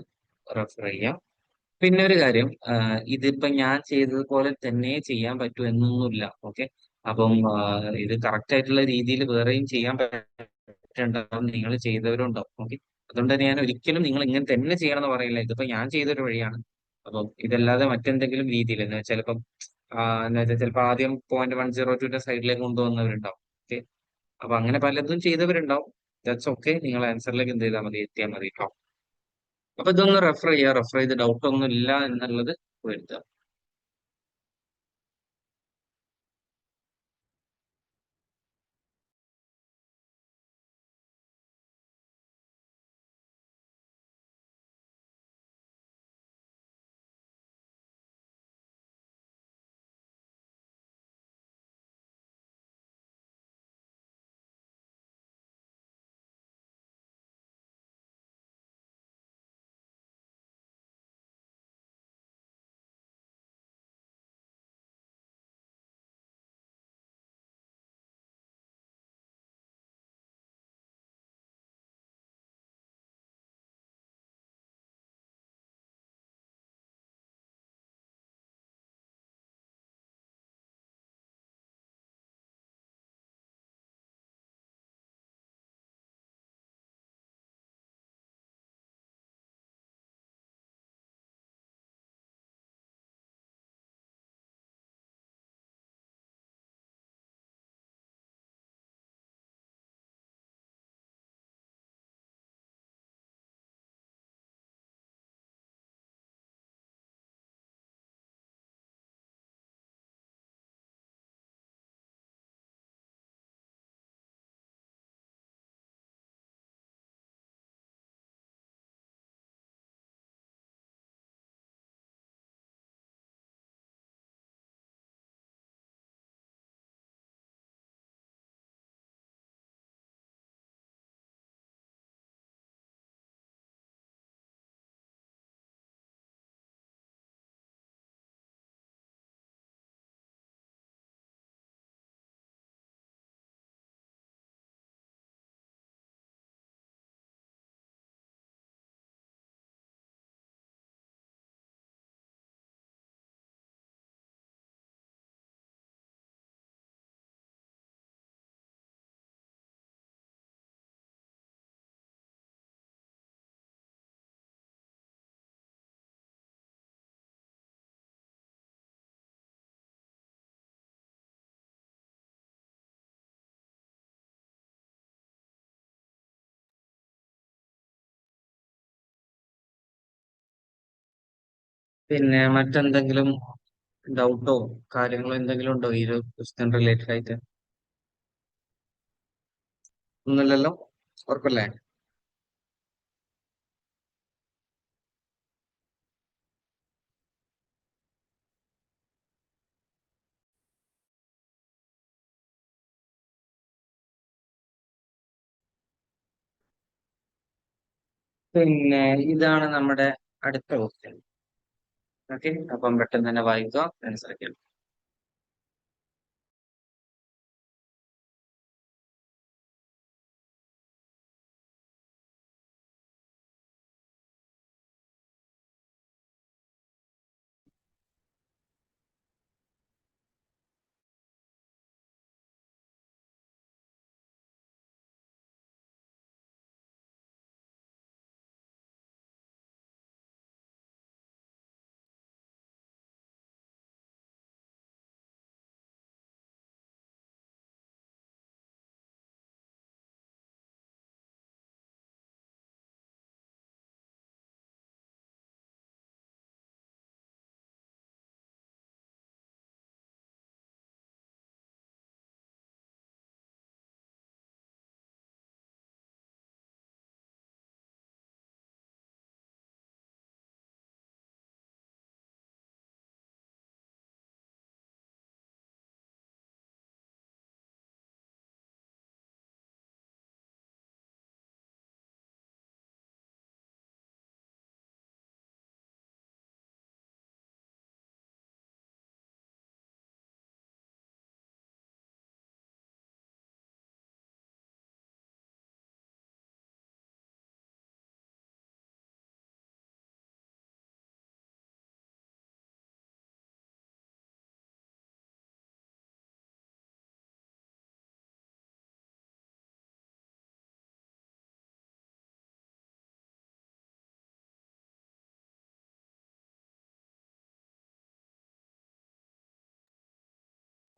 റെഫർ ചെയ്യാം. പിന്നെ ഒരു കാര്യം, ഇതിപ്പോ ഞാൻ ചെയ്തതുപോലെ തന്നെ ചെയ്യാൻ പറ്റൂ എന്നൊന്നുമില്ല. ഓക്കെ, അപ്പം ഇത് കറക്റ്റ് ആയിട്ടുള്ള രീതിയിൽ വേറെയും ചെയ്യാൻ പറ്റുന്നുണ്ടാവും, നിങ്ങൾ ചെയ്തവരുണ്ടാവും. ഓക്കെ, അതുകൊണ്ട് തന്നെ ഞാൻ ഒരിക്കലും നിങ്ങൾ ഇങ്ങനെ തന്നെ ചെയ്യണം എന്ന് പറയില്ല. ഇതിപ്പോ ഞാൻ ചെയ്തൊരു വഴിയാണ്. അപ്പം ഇതല്ലാതെ മറ്റെന്തെങ്കിലും രീതിയിൽ എന്ന് വെച്ചാൽ ഇപ്പം എന്ന് വെച്ചാൽ ചിലപ്പോൾ ആദ്യം 0.102 സൈഡിലേക്ക് കൊണ്ടുവന്നവരുണ്ടാവും. ഓക്കെ, അപ്പൊ അങ്ങനെ പലതും ചെയ്തവരുണ്ടാവും. ദാറ്റ്സ് ഓക്കെ, നിങ്ങൾ ആൻസറിലേക്ക് എന്ത് ചെയ്താൽ മതി? എത്തിയാൽ മതി കേട്ടോ. അപ്പൊ ഇതൊന്ന് റെഫർ ചെയ്ത് ഡൗട്ട് ഒന്നും ഇല്ല എന്നുള്ളത് വരുത്തുക. പിന്നെ മറ്റെന്തെങ്കിലും ഡൗട്ടോ കാര്യങ്ങളോ എന്തെങ്കിലും ഉണ്ടോ ഈ ഒരു ക്വസ്റ്റ്യൻ റിലേറ്റഡ് ആയിട്ട്? ഒന്നുമില്ലല്ലോ, ഉറപ്പല്ലേ? പിന്നെ ഇതാണ് നമ്മുടെ അടുത്ത ക്വസ്റ്റ്യൻ. ഓക്കെ, അപ്പം പെട്ടെന്ന് തന്നെ വായിക്കുക, ആൻസർ ഒക്കെ.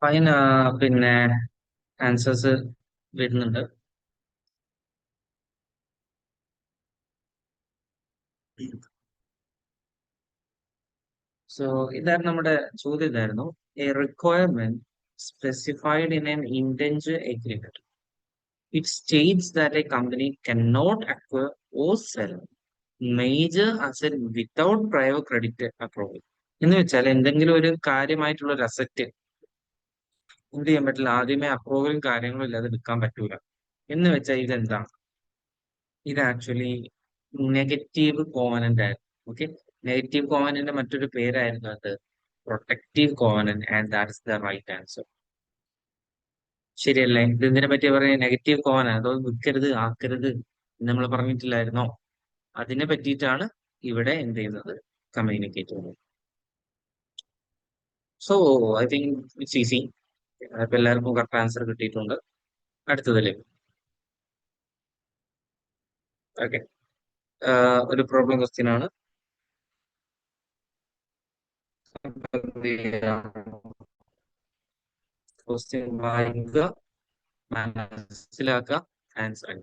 ഫൈൻ. പിന്നെ ആൻസേഴ്സ് വരുന്നുണ്ട്. സോ ഇതായിരുന്നു നമ്മുടെ ചോദ്യം. ഇതായിരുന്നു a requirement specified in an ഇന്റൻജ് agreement. It states that a company cannot acquire or sell major asset without prior credit approval. എന്ന് വെച്ചാൽ എന്തെങ്കിലും ഒരു കാര്യമായിട്ടുള്ള ഒരു അസറ്റ് എന്ത് ചെയ്യാൻ പറ്റില്ല, ആദ്യമേ അപ്രൂവലും കാര്യങ്ങളും ഇല്ലാതെ വിൽക്കാൻ പറ്റൂല. എന്ന് വെച്ചാൽ ഇതെന്താണ്? ഇത് ആക്ച്വലി നെഗറ്റീവ് കോവനന്റ് ആയിരുന്നു. ഓക്കെ, നെഗറ്റീവ് കോവനന്റ് മറ്റൊരു പേരായിരുന്നു അത് protective covenant, and that is the right answer. ശരിയല്ലേ? ഇതിനെ പറ്റി പറയുന്നത് നെഗറ്റീവ് കോവനന്റ്, അതോ വിൽക്കരുത് ആക്കരുത് നമ്മൾ പറഞ്ഞിട്ടില്ലായിരുന്നോ? അതിനെ പറ്റിയിട്ടാണ് ഇവിടെ എന്ത് ചെയ്യുന്നത്, കമ്മ്യൂണിക്കേറ്റ് ചെയ്യുന്നത്. So I think it's easy. അപ്പൊ എല്ലാവർക്കും കറക്റ്റ് ആൻസർ കിട്ടിയിട്ടുണ്ട്. അടുത്തതില് ഓക്കെ, ഒരു പ്രോബ്ലം ക്വസ്റ്റ്യൻ ആണ്. ക്വസ്റ്റ്യൻ വായിക്കുക, മനസ്സിലാക്കുക, ആൻസർ.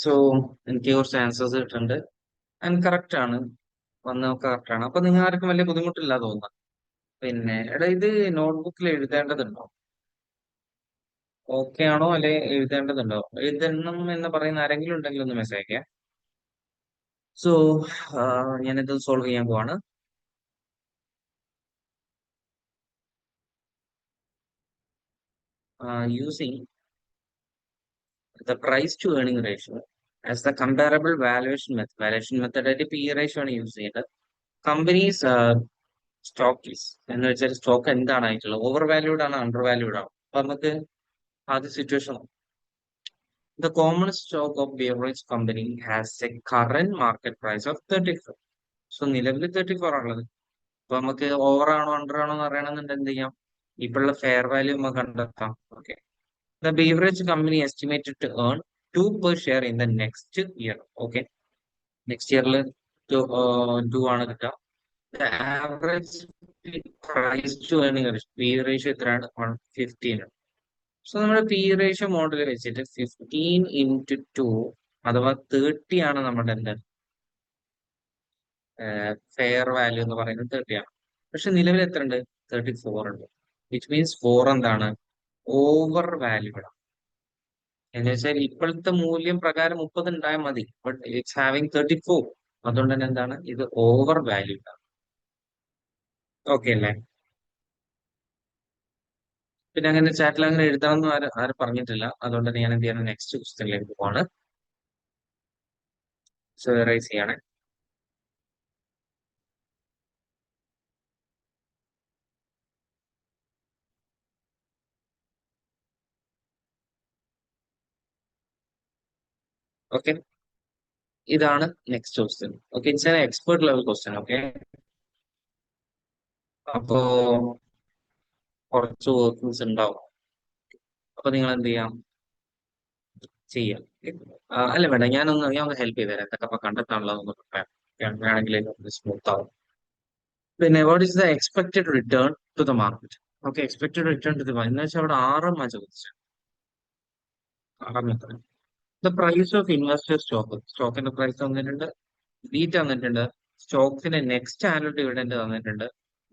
സോ എനിക്ക് കുറച്ച് ആൻസേഴ്സ് കിട്ടുന്നുണ്ട്. ആൻഡ് കറക്റ്റ് ആണ്, വന്നതൊക്കെ കറക്റ്റ് ആണ്. അപ്പൊ നിങ്ങൾ ആർക്കും വലിയ ബുദ്ധിമുട്ടില്ല തോന്നുന്നു. പിന്നെ എടാ, ഇത് നോട്ട്ബുക്കിൽ എഴുതേണ്ടതുണ്ടോ? ഓക്കെ ആണോ, അല്ലെ എഴുതേണ്ടതുണ്ടോ? എഴുതണം എന്ന് പറയുന്ന ആരെങ്കിലും ഉണ്ടെങ്കിൽ ഒന്ന് മെസ്സേജ് അയക്കാം. സോ ഞാനിത് സോൾവ് ചെയ്യാൻ പോവാണ്. Using the price to earning ratio as the comparable valuation method ആയിട്ട് പി റേഷ്യോ ആണ് യൂസ് ചെയ്യേണ്ടത്. കമ്പനീസ് സ്റ്റോക്ക് ഈസ് എന്ന് വെച്ചാൽ സ്റ്റോക്ക് എന്താണ് ആയിട്ടുള്ളത്, ഓവർ വാല്യൂഡ് ആണ്, അണ്ടർ വാല്യൂഡ് ആണ്. അപ്പൊ നമുക്ക് ആദ്യ situation, the common stock of beverage company has a current market price of 34. So നിലവിൽ 34 ആണുള്ളത്. അപ്പൊ നമുക്ക് ഓവർ ആണോ അണ്ടർ ആണോ എന്ന് അറിയണമെന്നുണ്ടെങ്കിൽ എന്ത് ചെയ്യാം, ഇപ്പോഴുള്ള ഫെയർ വാല്യൂ നമുക്ക് കണ്ടെത്താം. Okay, the beverage company estimated to earn 2 per share in the next year. Okay, next year two ആണ് കിട്ടുക. The average price to earning ratio, P ratio എത്രയാണ്? 115. സോ നമ്മുടെ പി റേഷ്യോ മോഡൽ വെച്ചിട്ട് 15 × 2 അഥവാ 30 ആണ് നമ്മുടെ എന്താ ഫെയർ വാല്യൂ എന്ന് പറയുന്നത് 30 ആണ്. പക്ഷെ നിലവിൽ എത്ര ഉണ്ട്? 34 ഉണ്ട്. വിച്ച് മീൻസ് 4 എന്താണ്? ഓവർ വാല്യൂഡ് ആണ്. എന്ന് വെച്ചാൽ ഇപ്പോഴത്തെ മൂല്യം പ്രകാരം 30 ഉണ്ടായാൽ മതി, ബട്ട് ഇറ്റ്സ് ഹാവിംഗ് 34. അതുകൊണ്ട് തന്നെ എന്താണ്, ഇത് ഓവർ വാല്യൂഡ് ആണ്. ഓക്കെ അല്ലേ? പിന്നെ അങ്ങനെ ചാറ്റിൽ അങ്ങനെ എഴുതാമെന്ന് ആരും പറഞ്ഞിട്ടില്ല. അതുകൊണ്ട് തന്നെ ഞാൻ എന്ത് ചെയ്യണം, നെക്സ്റ്റ് ക്വസ്റ്റ്യനിലേക്ക് പോവാണ്. സോ റൈസ് ചെയ്യാണ്. ഓക്കെ, ഇതാണ് next question. Okay, it's expert level question. Okay, അപ്പോ കുറച്ച് വർക്കിങ്സ് ഉണ്ടാവും. അപ്പൊ നിങ്ങൾ എന്ത് ചെയ്യാം, ചെയ്യാം. അല്ല വേണ്ട, ഞാൻ ഒന്ന് ഹെൽപ്പ് ചെയ്ത് തരാം. എന്തൊക്കെ അപ്പൊ കണ്ടെത്താനുള്ളതൊന്ന് വേണമെങ്കിൽ സ്മൂത്ത് ആവും. പിന്നെ what is the expected return to the market? Okay, expected return to the market എന്ന് വെച്ചാൽ അവിടെ ആറെണ്ണ ചോദിച്ചത്. ആറെണ്ണ the price of investor stock, സ്റ്റോക്കിന്റെ പ്രൈസ് തന്നിട്ടുണ്ട്, ബീറ്റ് തന്നിട്ടുണ്ട്, സ്റ്റോക്കിന്റെ നെക്സ്റ്റ് ആനുവൽ ഡിവിഡൻഡ് തന്നിട്ടുണ്ട്,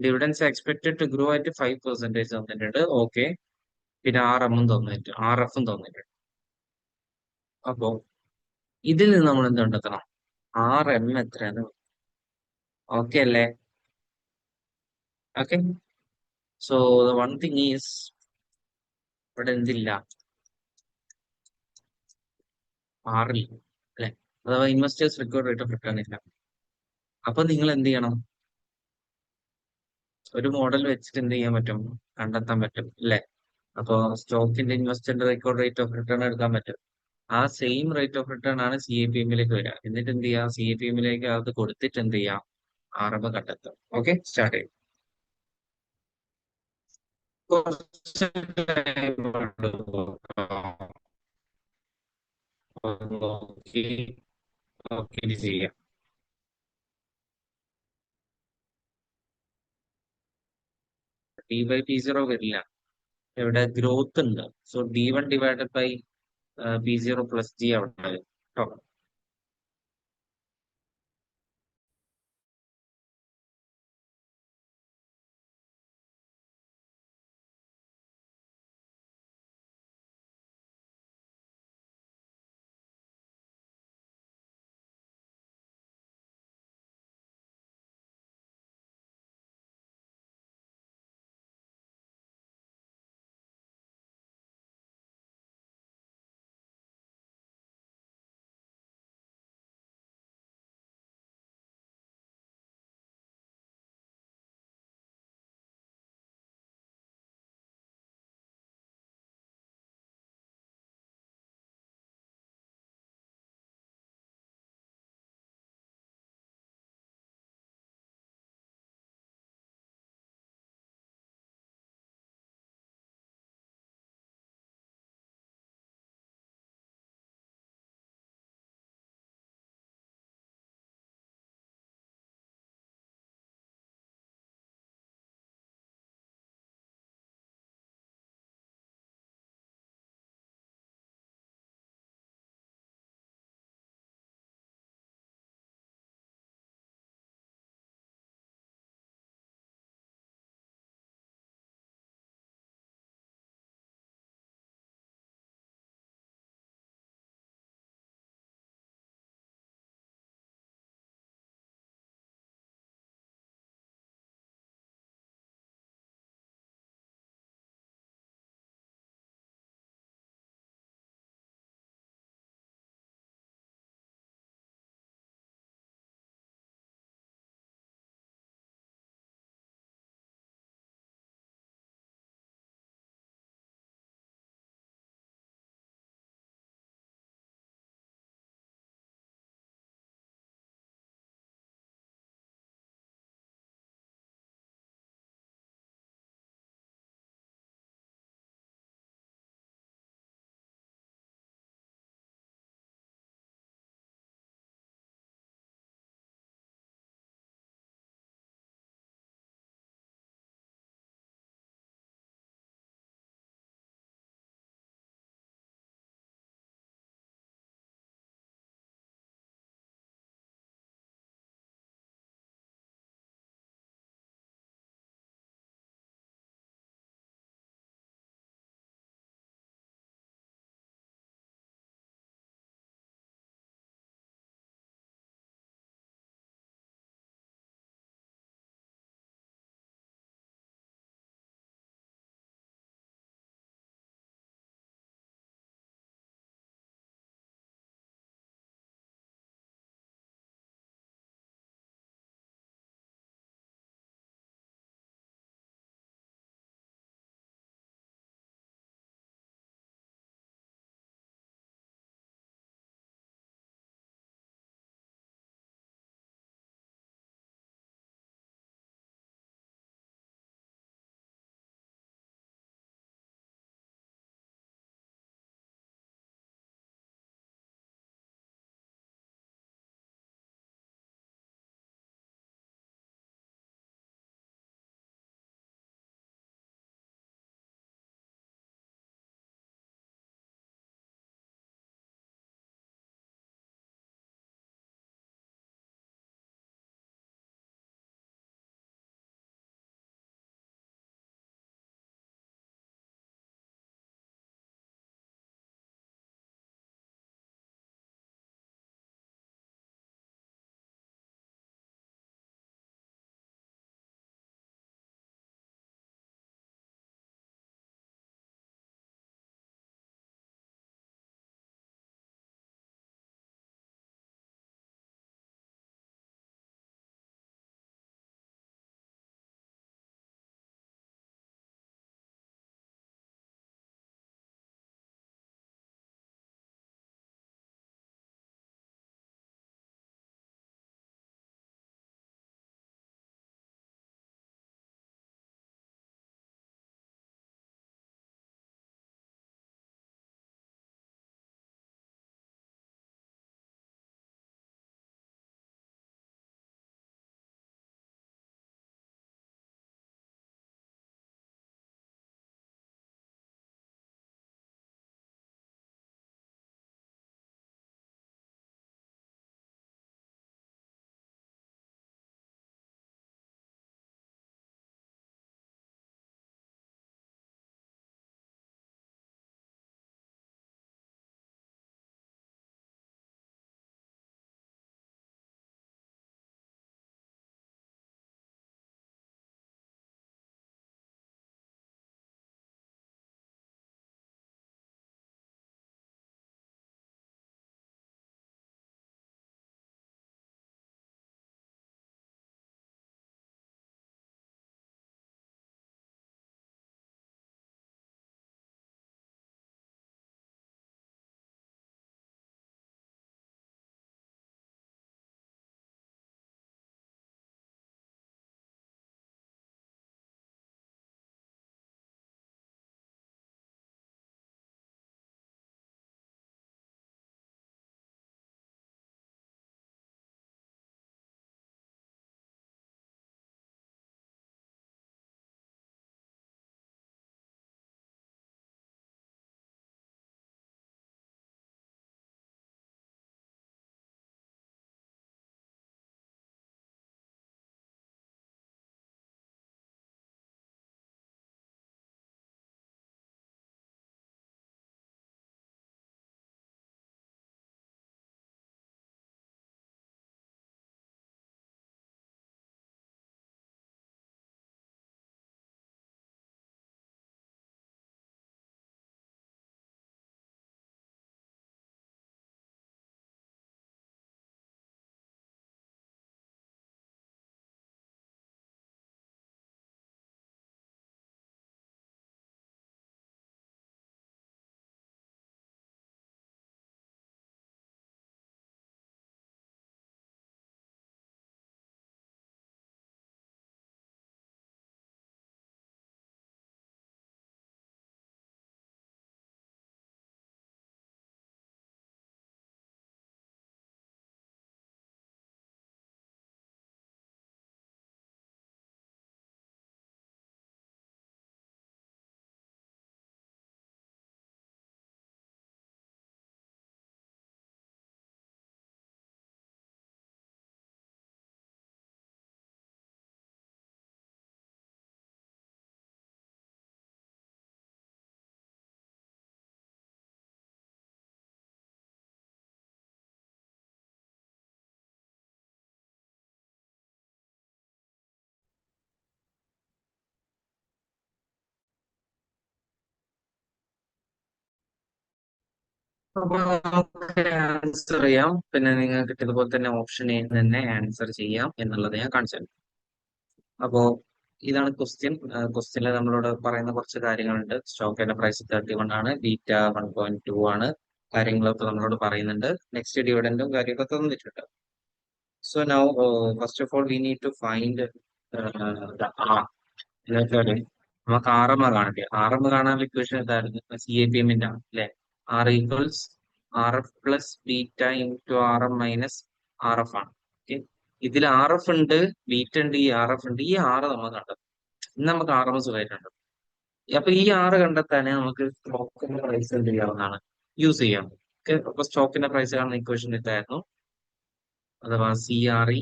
dividends expected to grow at 5% തന്നിട്ടുണ്ട്. ഓക്കെ, പിന്നെ ആർ എഫും തന്നിട്ടുണ്ട്. അപ്പോ ഇതിൽ നിന്ന് നമ്മൾ എന്ത് കണ്ടെത്തണം? ആർ എം എത്രയാണ്? ഓക്കെ അല്ലേ? Okay, so one thing is, ഇവിടെ എന്തില്ല, ആറിൽ അല്ലെ, അഥവാ investors record rate of return ഇല്ല. അപ്പൊ നിങ്ങൾ എന്ത് ചെയ്യണം, ഒരു മോഡൽ വെച്ചിട്ട് എന്ത് ചെയ്യാൻ പറ്റും, കണ്ടെത്താൻ പറ്റും അല്ലെ? അപ്പൊ സ്റ്റോക്കിന്റെ ഇൻവെസ്റ്ററിന്റെ റെക്കോർഡ് റേറ്റ് ഓഫ് റിട്ടേൺ എടുക്കാൻ പറ്റും. ആ സെയിം റേറ്റ് ഓഫ് റിട്ടേൺ ആണ് സി എ പി എമ്മിലേക്ക് വരിക. എന്നിട്ട് എന്ത് ചെയ്യാം, സി എ പി എമ്മിലേക്ക് അത് കൊടുത്തിട്ട് എന്ത് ചെയ്യാം, ആർ എം കണ്ടെത്താം. ഓക്കെ, സ്റ്റാർട്ട് ചെയ്യും. നോക്കി നോക്കി ചെയ്യാം. D/P0 വരില്ല, ഇവിടെ ഗ്രോത്ത് ഉണ്ട്. സോ D1/P0 + G അവിടെ വരും കേട്ടോ. അപ്പൊ നമുക്ക് ആൻസർ ചെയ്യാം. പിന്നെ നിങ്ങൾക്ക് ഇതുപോലെ തന്നെ ഓപ്ഷൻ എ തന്നെ ആൻസർ ചെയ്യാം എന്നുള്ളത് ഞാൻ കാണിച്ചു തരാം. അപ്പോ ഇതാണ് ക്വസ്റ്റ്യൻ. ക്വസ്റ്റ്യനിൽ നമ്മളോട് പറയുന്ന കുറച്ച് കാര്യങ്ങളുണ്ട്. സ്റ്റോക്കിന്റെ പ്രൈസ് 31 ആണ്, ബീറ്റ 1.2 ആണ്, കാര്യങ്ങളൊക്കെ നമ്മളോട് പറയുന്നുണ്ട്. നെക്സ്റ്റ് ഡിവിഡൻഡും കാര്യങ്ങളൊക്കെ തന്നിട്ടുണ്ട്. So now first of all we need to find നമുക്ക് ആർ എം കാണണ്ടേ. ആർ എം കാണാനുള്ള ഇക്വേഷൻ എന്തായിരുന്നു? സി എ പി എമ്മിന്റെ ആണ് അല്ലെ. R equals R F plus beta into R M minus R F ആണ്. ഓക്കെ, ഇതിൽ ആർ എഫ് ഉണ്ട്, ബീറ്റ ഉണ്ട്, ഈ ആർ എഫ് ഉണ്ട്. ഈ ആറ് നമ്മൾ കണ്ടെത്തും. ഇന്ന് നമുക്ക് ആർ എം സുഖമായിട്ടുണ്ട്. അപ്പൊ ഈ ആറ് കണ്ടെത്താനേ നമുക്ക് സ്റ്റോക്കിന്റെ പ്രൈസ് എന്ത് ചെയ്യാവുന്നതാണ്, യൂസ് ചെയ്യാം. ഓക്കെ, അപ്പൊ സ്റ്റോക്കിന്റെ പ്രൈസ് കാണുന്ന ഇക്വേഷൻ ഇതായിരുന്നു, അഥവാ C R E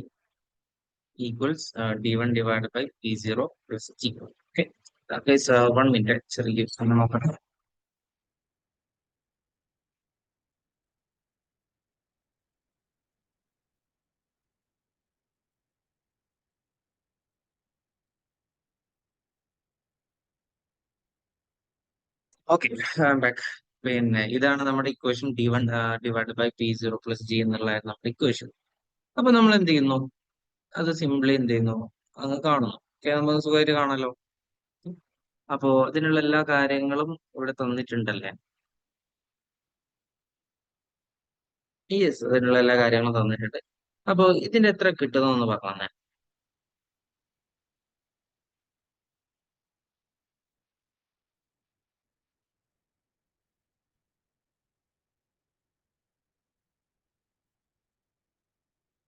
equals D one divide by P zero plus G. Okay, 1 minute ചെറിയ സമയം നോക്കട്ടെ. Okay, back. പിന്നെ ഇതാണ് നമ്മുടെ equation D one divide by P zero plus G എന്നുള്ളതായിരുന്നു നമ്മുടെ ഇക്വേഷൻ. അപ്പൊ നമ്മൾ എന്ത് ചെയ്യുന്നു, അത് സിംപ്ലി എന്ത് ചെയ്യുന്നു, അങ്ങ് കാണുന്നു. ഓക്കെ, നമുക്ക് സുഖമായിട്ട് കാണാലോ. അപ്പോ അതിനുള്ള എല്ലാ കാര്യങ്ങളും ഇവിടെ തന്നിട്ടുണ്ടല്ലേ. യെസ്, അതിനുള്ള എല്ലാ കാര്യങ്ങളും തന്നിട്ടുണ്ട്. അപ്പൊ ഇതിന്റെ എത്ര കിട്ടുന്നു പറഞ്ഞേ.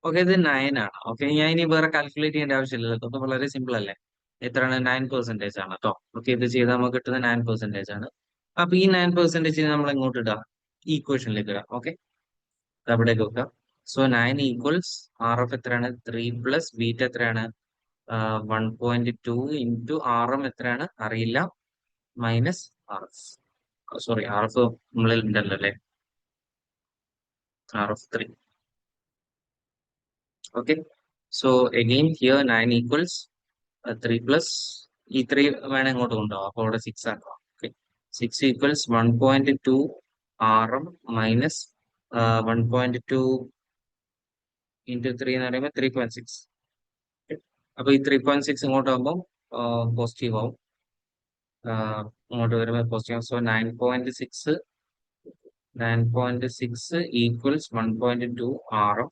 ഓക്കെ, ഇത് 9 ആണ്. ഓക്കെ, ഞാൻ ഇനി വേറെ കാൽക്കുലേറ്റ് ചെയ്യേണ്ട ആവശ്യമില്ലല്ലോ. ഇതൊക്കെ വളരെ സിമ്പിൾ അല്ലേ. എത്രയാണ്? 9% ആണ് കേട്ടോ. ഓക്കെ, ഇത് ചെയ്താൽ നമുക്ക് കിട്ടുന്ന 9% ആണ്. അപ്പൊ ഈ 9% നമ്മൾ എങ്ങോട്ട് ഇടാം? ഈ ഇക്വേഷനിലേക്ക് ഇടാം. ഓക്കെ, അവിടേക്ക് വെക്കാം. സോ 9 ഈക്വൽസ് ആർ എഫ് എത്രയാണ്? 3 പ്ലസ് ബീറ്റ് എത്രയാണ്? 1.2 ഇൻറ്റു ആർ എം എത്രയാണ്? അറിയില്ല, minus R F. Sorry, R F നമ്മളിൽ ഉണ്ടല്ലോ അല്ലേ, R F 3. Okay, so again here 9 equals 3 plus ഈ 3 വേണം ഇങ്ങോട്ട് കൊണ്ടുപോകാം. അപ്പൊ അവിടെ 6 ആക്കാം. Okay, 6 equals 1.2 R M minus 1.2 into 3 എന്ന് പറയുമ്പോൾ 3.6. അപ്പൊ ഈ 3.6 ഇങ്ങോട്ട് ആകുമ്പോൾ പോസിറ്റീവ് ആവും, ഇങ്ങോട്ട് വരുമ്പോൾ positive. So 9.6 equals 1.2 R M.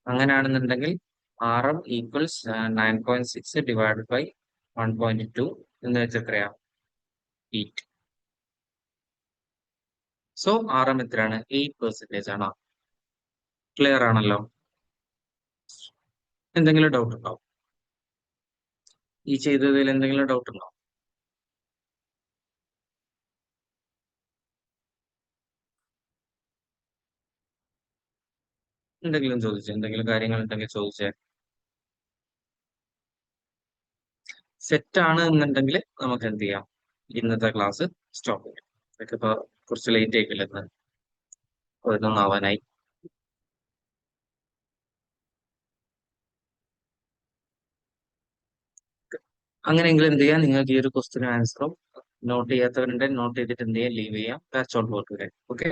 അങ്ങനെയാണെന്നുണ്ടെങ്കിൽ R M equals 9.6 divide by 1.2 എന്ന് വെച്ചാൽ എത്രയാ? 8. സോ ആർ എം എത്രയാണ്? 8% ആണോ? ക്ലിയർ ആണല്ലോ? എന്തെങ്കിലും ഡൗട്ട് ഉണ്ടോ? ഈ ചെയ്തതിൽ എന്തെങ്കിലും ഡൗട്ട് ഉണ്ടോ? എന്തെങ്കിലും ചോദിച്ചേ, എന്തെങ്കിലും കാര്യങ്ങൾ ഉണ്ടെങ്കിൽ ചോദിച്ചേ. സെറ്റ് ആണ് എന്നുണ്ടെങ്കിൽ നമുക്ക് എന്ത് ചെയ്യാം, ഇന്നത്തെ ക്ലാസ് സ്റ്റോപ്പ് ചെയ്യാം. ഇതൊക്കെ ഇപ്പൊ കുറച്ച് ലേറ്റ് ആയിട്ടില്ല, ഇന്ന് 11 ആവാനായി. അങ്ങനെയെങ്കിൽ എന്ത് ചെയ്യാം, നിങ്ങൾക്ക് ഈ ഒരു ക്വസ്റ്റിന് ആൻസറും നോട്ട് ചെയ്യാത്തവരുണ്ടെങ്കിൽ നോട്ട് ചെയ്തിട്ട് എന്ത് ചെയ്യാം, ലീവ് ചെയ്യാം. That's all for today. Okay.